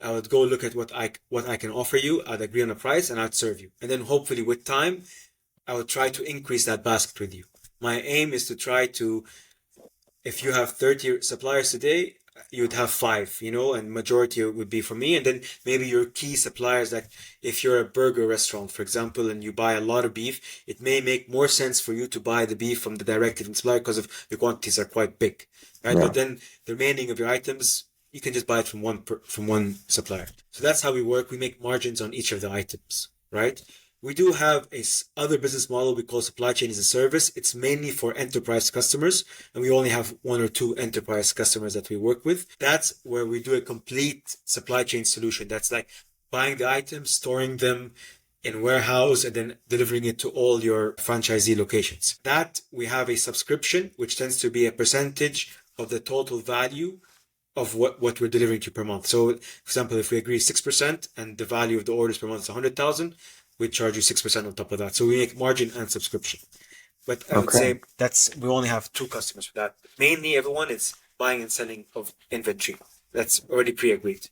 I would go look at what I can offer you. I'd agree on a price and I'd serve you. And then hopefully with time, I would try to increase that basket with you. My aim is to try to, if you have 30 suppliers today, you'd have five, and majority would be for me. And then maybe your key suppliers, like if you're a burger restaurant, for example, and you buy a lot of beef, it may make more sense for you to buy the beef from the directly from supplier because of the quantities are quite big, right? Yeah. But then the remaining of your items, you can just buy it from one supplier. So that's how we work. We make margins on each of the items, right? We do have other business model we call supply chain as a service. It's mainly for enterprise customers, and we only have one or two enterprise customers that we work with. That's where we do a complete supply chain solution. That's like buying the items, storing them in warehouse, and then delivering it to all your franchisee locations. That we have a subscription, which tends to be a percentage of the total value of what we're delivering to you per month. So, for example, if we agree 6% and the value of the orders per month is 100,000, we charge you 6% on top of that. So we make margin and subscription. But I would Okay. say we only have two customers for that. Mainly everyone is buying and selling of inventory. That's already pre-agreed.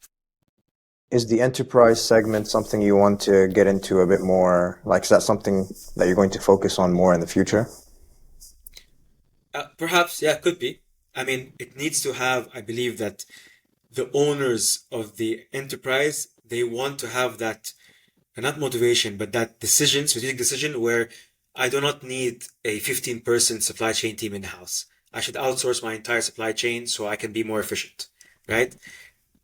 Is the enterprise segment something you want to get into a bit more? Like, is that something that you're going to focus on more in the future? Perhaps, yeah, could be. I mean, it needs to have, I believe that the owners of the enterprise, they want to have that, not motivation, but that strategic decision where I do not need a 15-person supply chain team in the house. I should outsource my entire supply chain so I can be more efficient, right?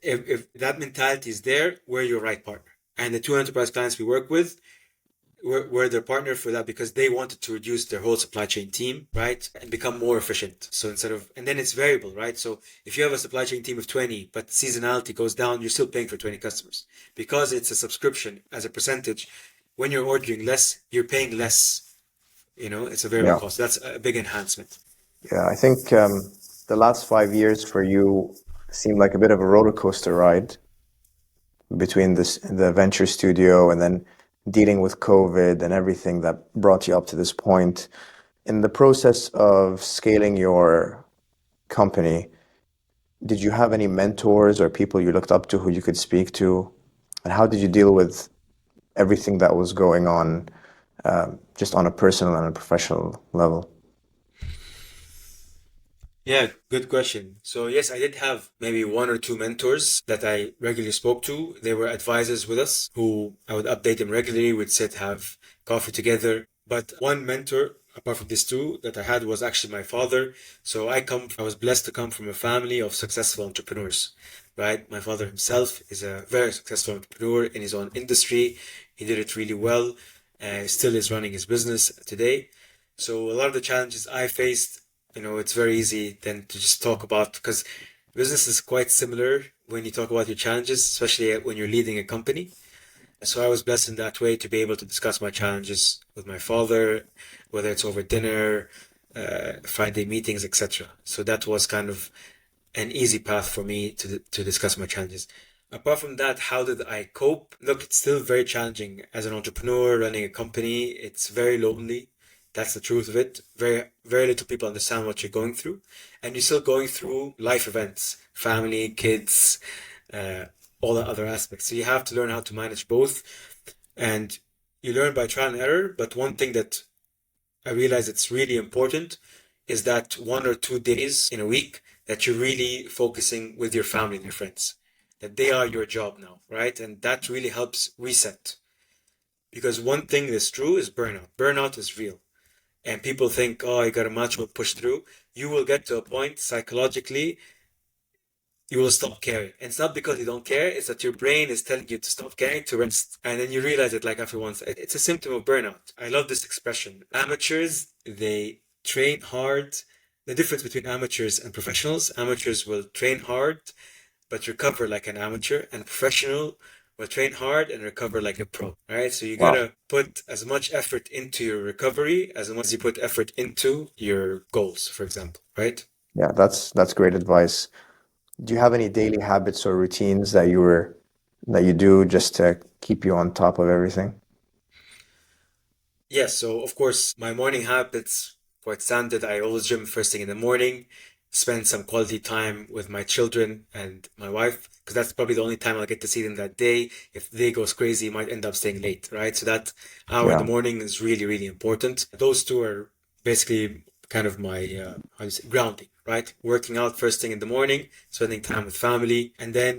If that mentality is there, we're your right partner. And the two enterprise clients we work with, we're their partner for that because they wanted to reduce their whole supply chain team, right? And become more efficient. So and then it's variable, right? So if you have a supply chain team of 20, but seasonality goes down, you're still paying for 20 customers. Because it's a subscription as a percentage, when you're ordering less, you're paying less. It's a variable Yeah. cost. That's a big enhancement. Yeah, I think the last 5 years for you seemed like a bit of a roller coaster ride between the venture studio and then dealing with COVID and everything that brought you up to this point. In the process of scaling your company, did you have any mentors or people you looked up to who you could speak to? And how did you deal with everything that was going on, just on a personal and a professional level? Yeah, good question. So yes, I did have maybe one or two mentors that I regularly spoke to. They were advisors with us who I would update them regularly. We'd sit, have coffee together. But one mentor, apart from these two, that I had was actually my father. So I was blessed to come from a family of successful entrepreneurs, right? My father himself is a very successful entrepreneur in his own industry. He did it really well. Still is running his business today. So a lot of the challenges I faced, it's very easy then to just talk about because business is quite similar when you talk about your challenges, especially when you're leading a company. So I was blessed in that way to be able to discuss my challenges with my father, whether it's over dinner, Friday meetings, etc. So that was kind of an easy path for me to discuss my challenges. Apart from that, how did I cope? Look, it's still very challenging as an entrepreneur running a company. It's very lonely. That's the truth of it. Very, very little people understand what you're going through. And you're still going through life events, family, kids, uh, all the other aspects. So you have to learn how to manage both. And you learn by trial and error, but one thing that I realize it's really important is that 1 or 2 days in a week that you're really focusing with your family and your friends, that they are your job now, right? And that really helps reset. Because one thing that's true is burnout. Burnout is real. And people think, oh, I got a match, will push through. You will get to a point psychologically, you will stop caring. And it's not because you don't care, it's that your brain is telling you to stop caring, to rest. And then you realize it like after once. It's a symptom of burnout. I love this expression. Amateurs, they train hard. The difference between amateurs and professionals, amateurs will train hard, but recover like an amateur, and professional will train hard and recover like a pro. All right. So you Wow. gotta put as much effort into your recovery as much as you put effort into your goals, for example. Right? Yeah, that's great advice. Do you have any daily habits or routines that you do just to keep you on top of everything? Yes, so of course, my morning habits quite standard. I always gym first thing in the morning, spend some quality time with my children and my wife, because that's probably the only time I'll get to see them that day. If the day goes crazy, you might end up staying late, right? So that hour in the Yeah. morning is really, really important. Those two are basically kind of my, how do you say, grounding, right? Working out first thing in the morning, spending time with family, and then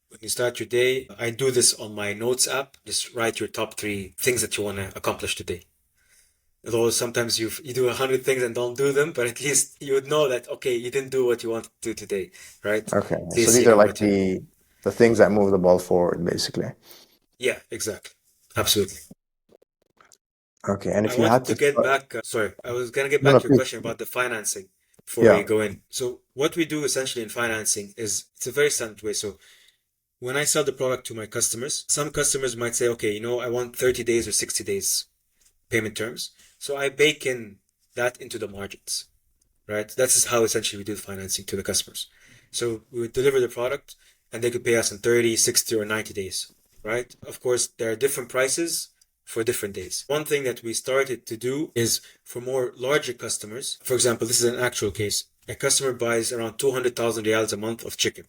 when you start your day, I do this on my notes app. Just write your top 3 things that you want to accomplish today. Although sometimes you do 100 things and don't do them, but at least you would know that okay, you didn't do what you wanted to do today, right? Okay. At So least these you are know like what you. the things that move the ball forward, basically. Yeah, exactly, absolutely. Okay. And I if you wanted had to to get start, back. Sorry, I was gonna get no, back no, to your please. question about the financing before we Yeah. go in. So what we do essentially in financing is it's a very standard way. So when I sell the product to my customers, some customers might say, okay, I want 30 days or 60 days payment terms. So I bake in that into the margins. Right? That's how essentially we do financing to the customers. So we would deliver the product and they could pay us in 30, 60, or 90 days, right? Of course, there are different prices for different days. One thing that we started to do is for more larger customers, for example, this is an actual case. A customer buys around 200,000 riyals a month of chicken,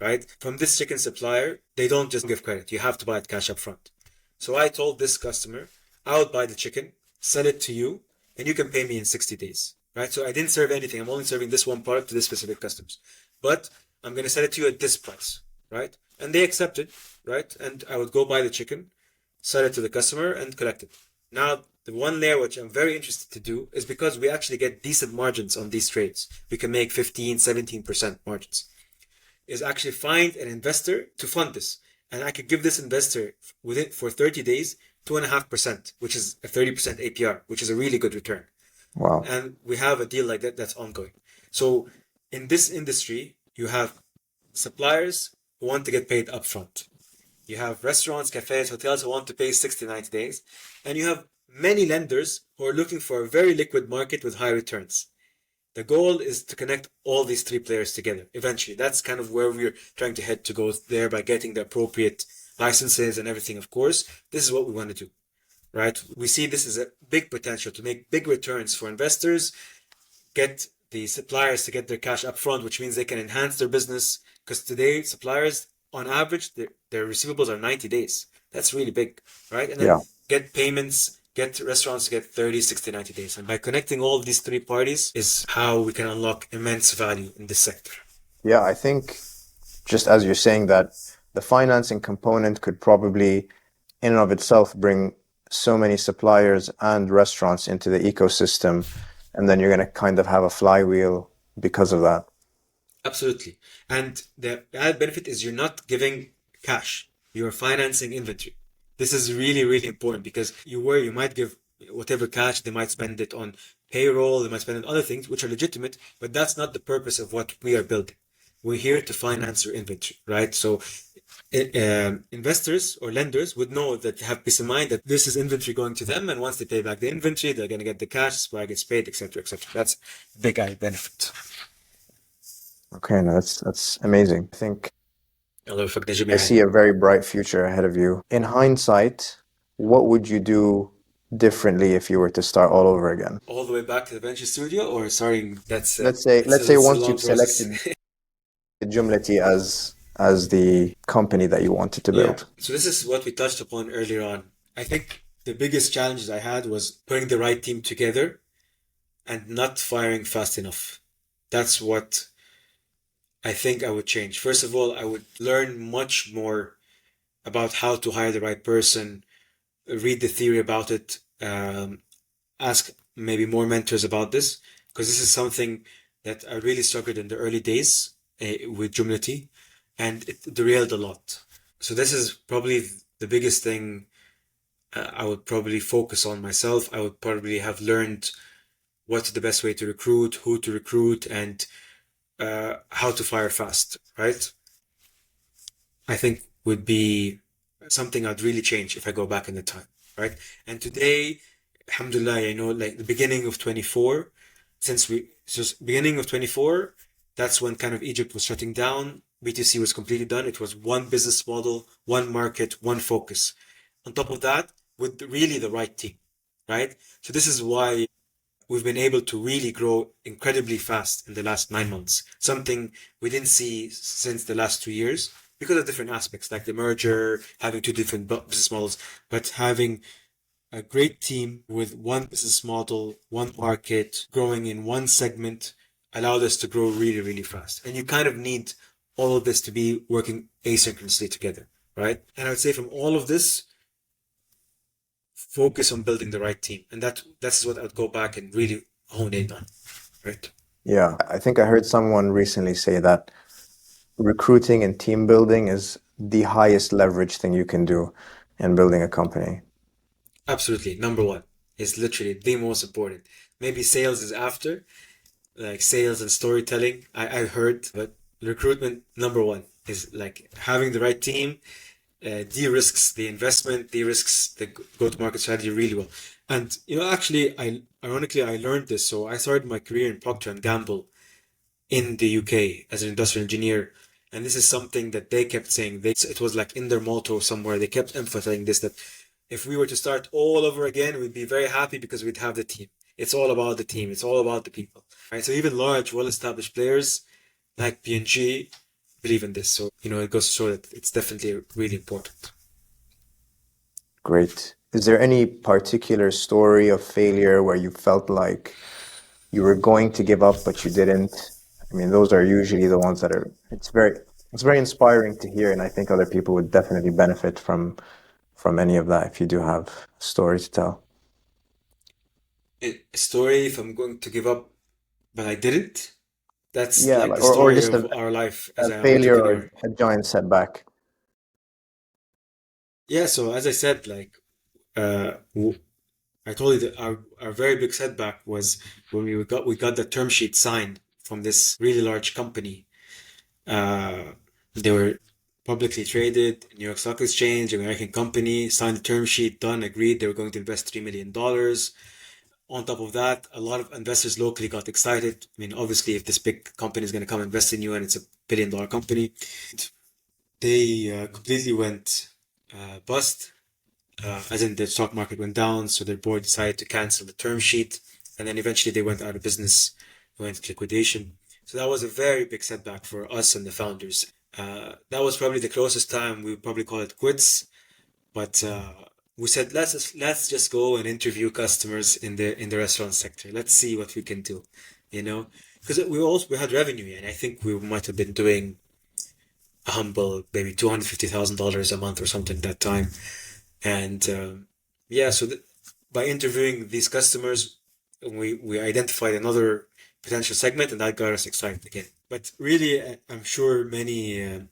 right? From this chicken supplier, they don't just give credit. You have to buy it cash up front. So I told this customer, I would buy the chicken, sell it to you, and you can pay me in 60 days. Right? So I didn't serve anything. I'm only serving this one product to this specific customers. But I'm going to sell it to you at this price. Right? And they accepted. Right? And I would go buy the chicken, sell it to the customer, and collect it. Now, the one layer which I'm very interested to do is because we actually get decent margins on these trades. We can make 15, 17% margins. Is actually find an investor to fund this. And I could give this investor within for 30 days 2.5%, which is a 30% APR, which is a really good return. Wow. And we have a deal like that that's ongoing. So in this industry, you have suppliers who want to get paid upfront. You have restaurants, cafes, hotels who want to pay 60, 90 days. And you have many lenders who are looking for a very liquid market with high returns. The goal is to connect all these 3 players together eventually. That's kind of where we're trying to head to go there by getting the appropriate licenses and everything, of course. This is what we want to do, right? We see this as a big potential to make big returns for investors, get the suppliers to get their cash up front, which means they can enhance their business. Because today, suppliers, on average, their receivables are 90 days. That's really big, right? And then Yeah. get payments, get restaurants to get 30, 60, 90 days. And by connecting all of these 3 parties is how we can unlock immense value in this sector. Yeah. I think just as you're saying that the financing component could probably in and of itself bring so many suppliers and restaurants into the ecosystem, and then you're going to kind of have a flywheel because of that. Absolutely. And the added benefit is you're not giving cash, you're financing inventory. This is really, really important because you might give whatever cash, they might spend it on payroll, they might spend it on other things, which are legitimate, but that's not the purpose of what we are building. We're here to finance your inventory, right? So investors or lenders would know that have peace of mind that this is inventory going to them, and once they pay back the inventory, they're going to get the cash, supplier gets paid, etc., etc. That's a big added benefit. Okay, no, that's amazing. I think الله يوفقنا I جميعا. see a very bright future ahead of you. In hindsight, what would you do differently if you were to start all over again? All the way back to the Venture Studio, or starting? That's Let's say it's a once long you've process. selected Jumlati as the company that you wanted to Yeah. build. So this is what we touched upon earlier on. I think The biggest challenges I had was putting the right team together and not firing fast enough. That's what I think I would change. First of all, I would learn much more about how to hire the right person, read the theory about it, ask maybe more mentors about this, because this is something that I really struggled in the early days with Jumlaty, and it derailed a lot. So this is probably the biggest thing I would probably focus on myself. I would probably have learned what's the best way to recruit, who to recruit, and how to fire fast, right? I think would be something I'd really change if I go back in the time, right? And today, alhamdulillah, like the beginning of 24, beginning of 24, that's when kind of Egypt was shutting down. B2C was completely done. It was one business model, one market, one focus. On top of that, with really the right team, right? So this is why we've been able to really grow incredibly fast in the last 9 months, something we didn't see since the last 2 years because of different aspects, like the merger, having two different business models, but having a great team with one business model, one market, growing in one segment allowed us to grow really, really fast. And you kind of need all of this to be working asynchronously together, right? And I would say from all of this, focus on building the right team. And that's what I would go back and really hone in on, right? Yeah, I think I heard someone recently say that recruiting and team building is the highest leverage thing you can do in building a company. Absolutely. Number one is literally the most important. Maybe sales is after, like sales and storytelling. I heard, but recruitment, number one, is like having the right team, de-risks the investment, de-risks the go-to-market strategy really well. And actually, I learned this. So I started my career in Procter and Gamble in the UK as an industrial engineer. And this is something that they kept saying. It was like in their motto somewhere. They kept emphasizing this, that if we were to start all over again, we'd be very happy because we'd have the team. It's all about the team. It's all about the people. Right? So even large, well-established players like P&G believe in this. So, it goes to show that it's definitely really important. Great. Is there any particular story of failure where you felt like you were going to give up, but you didn't? I mean, those are usually the ones that are, it's very inspiring to hear, and I think other people would definitely benefit from any of that if you do have a story to tell. A story, if I'm going to give up, but I didn't, that's Yeah, like the or story just of our life a as an failure or entrepreneur. a giant setback. Yeah, so as I said, like, I told you that our very big setback was when we got the term sheet signed from this really large company. Uh, they were publicly traded, New York Stock Exchange, an American company, signed the term sheet, done, agreed they were going to invest $3 million. On top of that, a lot of investors locally got excited. I mean, obviously, if this big company is going to come invest in you and it's a $1 billion company, they completely went bust. As in the stock market went down, so their board decided to cancel the term sheet, and then eventually they went out of business, went into liquidation. So that was a very big setback for us and the founders. That was probably the closest time we would probably call it quits, but we said let's just go and interview customers in the restaurant sector. Let's see what we can do, because we had revenue, and I think we might have been doing a humble maybe $250,000 a month or something that time. And yeah, so by interviewing these customers, we identified another potential segment, and that got us excited again. But really, I'm sure many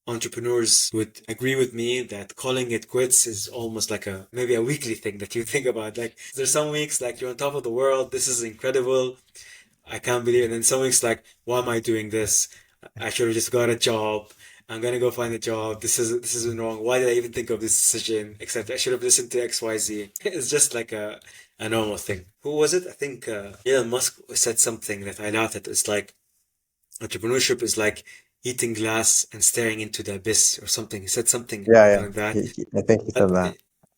entrepreneurs would agree with me that calling it quits is almost like maybe a weekly thing that you think about. Like there's some weeks like you're on top of the world, this is incredible, I can't believe it. And then some weeks like, why am I doing this? I should have just got a job. I'm gonna go find a job. This isn't wrong. Why did I even think of this decision? Except I should have listened to XYZ. It's just like a normal thing. Who was it? I think Elon Musk said something that I laughed at. It's like entrepreneurship is like eating glass and staring into the abyss or something. He said something Yeah, yeah. like that. I think he said that.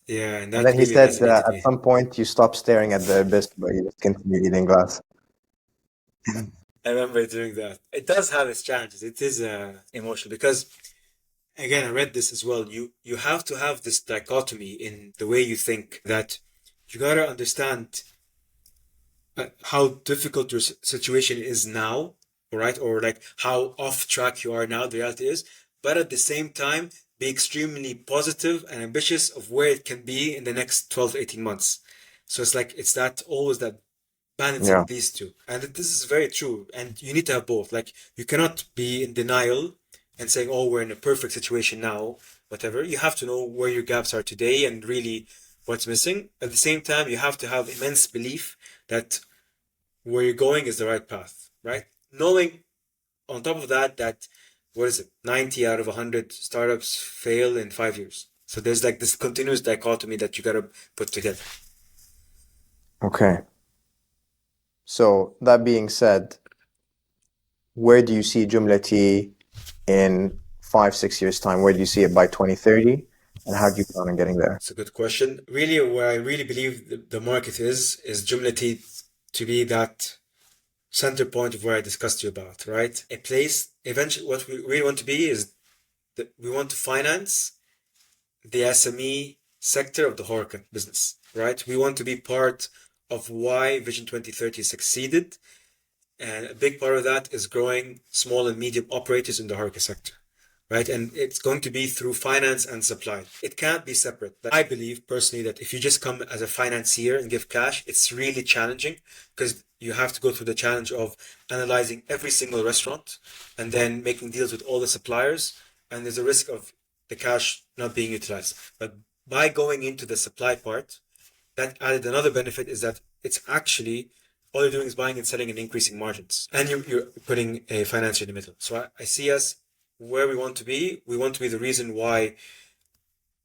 Yeah, and And that then he really said resonated at me. some point you stop staring at the abyss, but you just continue eating glass. I remember doing that. It does have its challenges. It is emotional because Again, I read this as well. You have to have this dichotomy in the way you think, that you gotta understand how difficult your situation is now, right? Or like how off track you are now, the reality is, but at the same time, be extremely positive and ambitious of where it can be in the next 12 to 18 months. So it's like, it's that always that balancing Yeah. these two. And this is very true. And you need to have both. Like, you cannot be in denial and saying, oh, we're in a perfect situation now, whatever. You have to know where your gaps are today and really what's missing. At the same time, you have to have immense belief that where you're going is the right path, right? Knowing on top of that, that, what is it, 90 out of 100 startups fail in 5 years. So there's like this continuous dichotomy that you got to put together. Okay. So that being said, where do you see Jumlaty in 5-6 years' time? Where do you see it by 2030? And how do you plan on getting there? It's a good question. Really, where I really believe the market is Jumlaty to be that center point of where I discussed to you about, right? A place, eventually, what we really want to be is that we want to finance the SME sector of the HORECA business, right? We want to be part of why Vision 2030 succeeded. And a big part of that is growing small and medium operators in the HORECA sector, right? And it's going to be through finance and supply. It can't be separate. I believe personally that if you just come as a financier and give cash, it's really challenging because you have to go through the challenge of analyzing every single restaurant and then making deals with all the suppliers. And there's a risk of the cash not being utilized. But by going into the supply part, that added another benefit is that it's actually all you're doing is buying and selling and increasing margins. And you're putting a financier in the middle. So I see us where we want to be. We want to be the reason why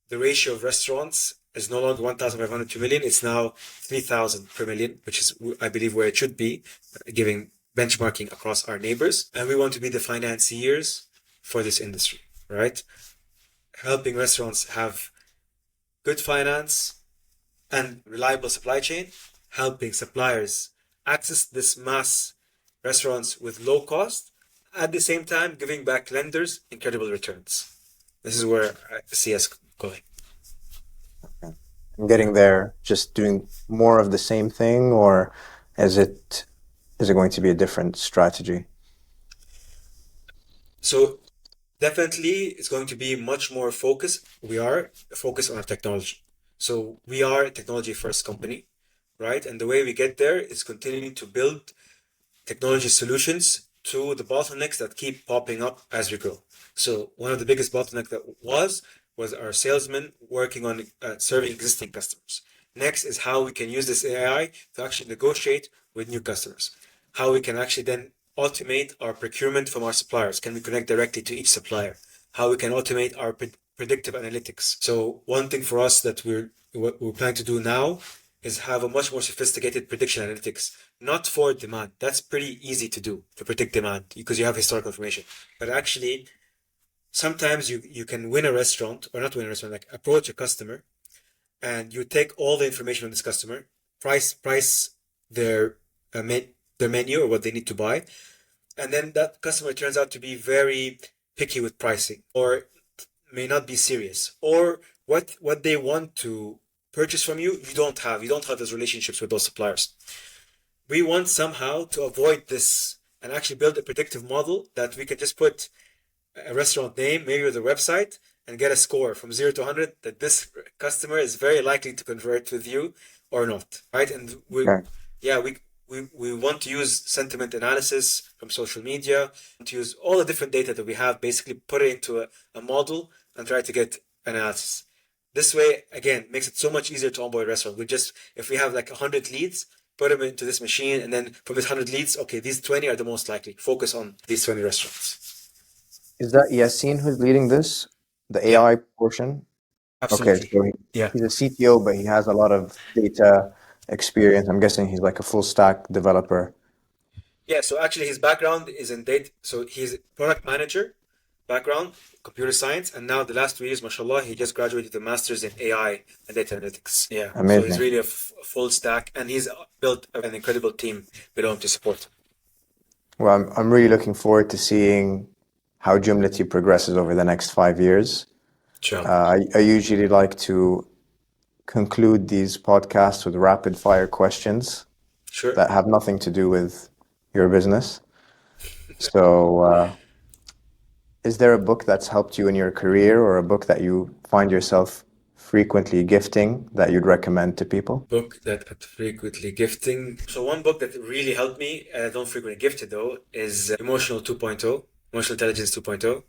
the ratio of restaurants is no longer 1,500 to million. It's now 3,000 per million, which is, I believe, where it should be, giving benchmarking across our neighbors. And we want to be the financiers for this industry, right? Helping restaurants have good finance and reliable supply chain, helping suppliers access this mass restaurants with low cost, at the same time giving back lenders incredible returns. This is where I see us going. And getting there, just doing more of the same thing, or is it going to be a different strategy? So definitely it's going to be much more focused. We are focused on our technology. So we are a technology first company, right? And the way we get there is continuing to build technology solutions to the bottlenecks that keep popping up as we grow. So one of the biggest bottlenecks that was our salesmen working on serving existing customers. Next is how we can use this AI to actually negotiate with new customers. How we can actually then automate our procurement from our suppliers. Can we connect directly to each supplier? How we can automate our predictive analytics. So one thing for us that we're planning to do now is have a much more sophisticated prediction analytics, not for demand. That's pretty easy to do, to predict demand, because you have historical information. But actually, sometimes you can win a restaurant, or not win a restaurant, like approach a customer, and you take all the information on this customer, price their menu or what they need to buy, and then that customer turns out to be very picky with pricing, or may not be serious, or what they want to purchase from you, you don't have those relationships with those suppliers. We want somehow to avoid this and actually build a predictive model that we can just put a restaurant name, maybe with a website, and get a score from 0 to 100 that this customer is very likely to convert with you or not, right? And we want to use sentiment analysis from social media, to use all the different data that we have, basically put it into a model and try to get analysis. This way, again, makes it so much easier to onboard a restaurant. If we have like 100 leads, put them into this machine, and then from this 100 leads, okay, these 20 are the most likely. Focus on these 20 restaurants. Is that Yassine who's leading this, the AI portion? Absolutely. Okay, so he's a CTO, but he has a lot of data experience. I'm guessing he's like a full stack developer. Yeah, so actually his background is in data. So he's a product manager background, computer science, and now the last 2 years, mashallah, he just graduated with a master's in AI and data analytics. Yeah, Amazing. So he's really a full stack, and he's built an incredible team below him to support him. Well, I'm really looking forward to seeing how Jumlaty progresses over the next 5 years. I usually like to conclude these podcasts with rapid fire questions Sure. that have nothing to do with your business. So, is there a book that's helped you in your career, or a book that you find yourself frequently gifting that you'd recommend to people? Book that I'm frequently gifting. So one book that really helped me, and I don't frequently gift it though, is Emotional Intelligence 2.0.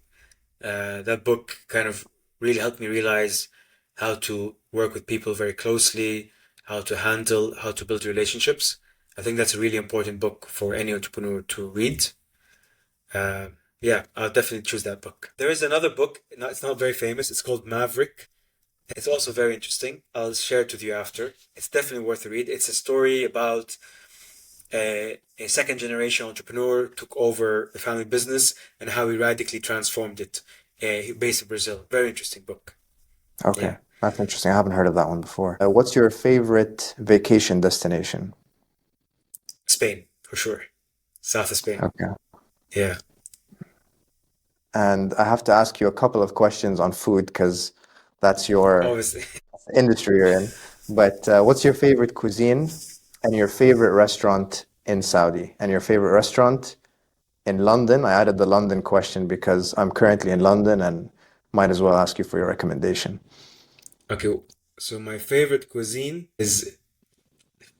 That book kind of really helped me realize how to work with people very closely, how to build relationships. I think that's a really important book for any entrepreneur to read. Yeah, I'll definitely choose that book. There is another book, it's not very famous, it's called Maverick. It's also very interesting. I'll share it with you after. It's definitely worth a read. It's a story about a second generation entrepreneur took over the family business and how he radically transformed it, based in Brazil. Very interesting book. Okay, Yeah. that's interesting. I haven't heard of that one before. What's your favorite vacation destination? Spain, for sure. South of Spain. Okay. Yeah. And I have to ask you a couple of questions on food because that's your Obviously. industry you're in. But what's your favorite cuisine and your favorite restaurant in Saudi and your favorite restaurant in London? I added the London question because I'm currently in London and might as well ask you for your recommendation. Okay. So my favorite cuisine is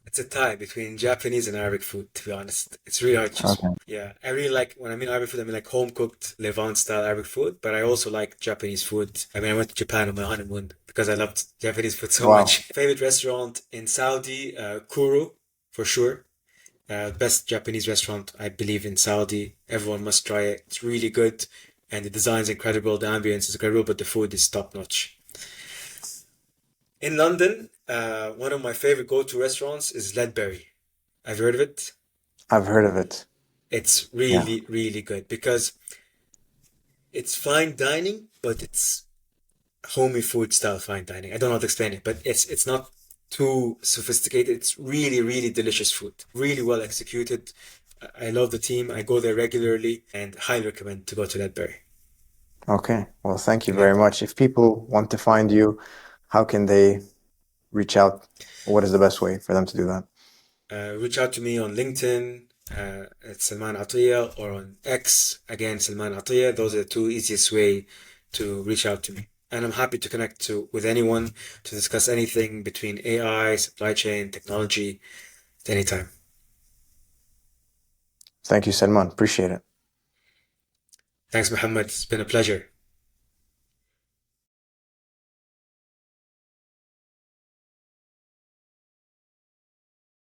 it's a tie between Japanese and Arabic food, to be honest. It's really hard to choose. Okay. Yeah, I really like, when I mean Arabic food, I mean like home cooked Levant style Arabic food, but I also like Japanese food. I mean, I went to Japan on my honeymoon because I loved Japanese food so Wow. much. Favorite restaurant in Saudi, Kuro, for sure. Best Japanese restaurant, I believe, in Saudi. Everyone must try it. It's really good, and the design's incredible, the ambience is incredible, but the food is top notch. In London, one of my favorite go-to restaurants is Ledbury. Have you heard of it? I've heard of it. It's Yeah. really, really good because it's fine dining, but it's homey food style fine dining. I don't know how to explain it, but it's not too sophisticated. It's really, really delicious food. Really well executed. I love the team. I go there regularly and highly recommend to go to Ledbury. Okay. Well, thank you Yeah. very much. If people want to find you, how can they reach out? What is the best way for them to do that? Reach out to me on LinkedIn at Salman Attieh, or on X, again, Salman Attieh. Those are the two easiest way to reach out to me. And I'm happy to connect with anyone to discuss anything between AI, supply chain, technology, at any time. Thank you, Salman. Appreciate it. Thanks, Mohammed. It's been a pleasure.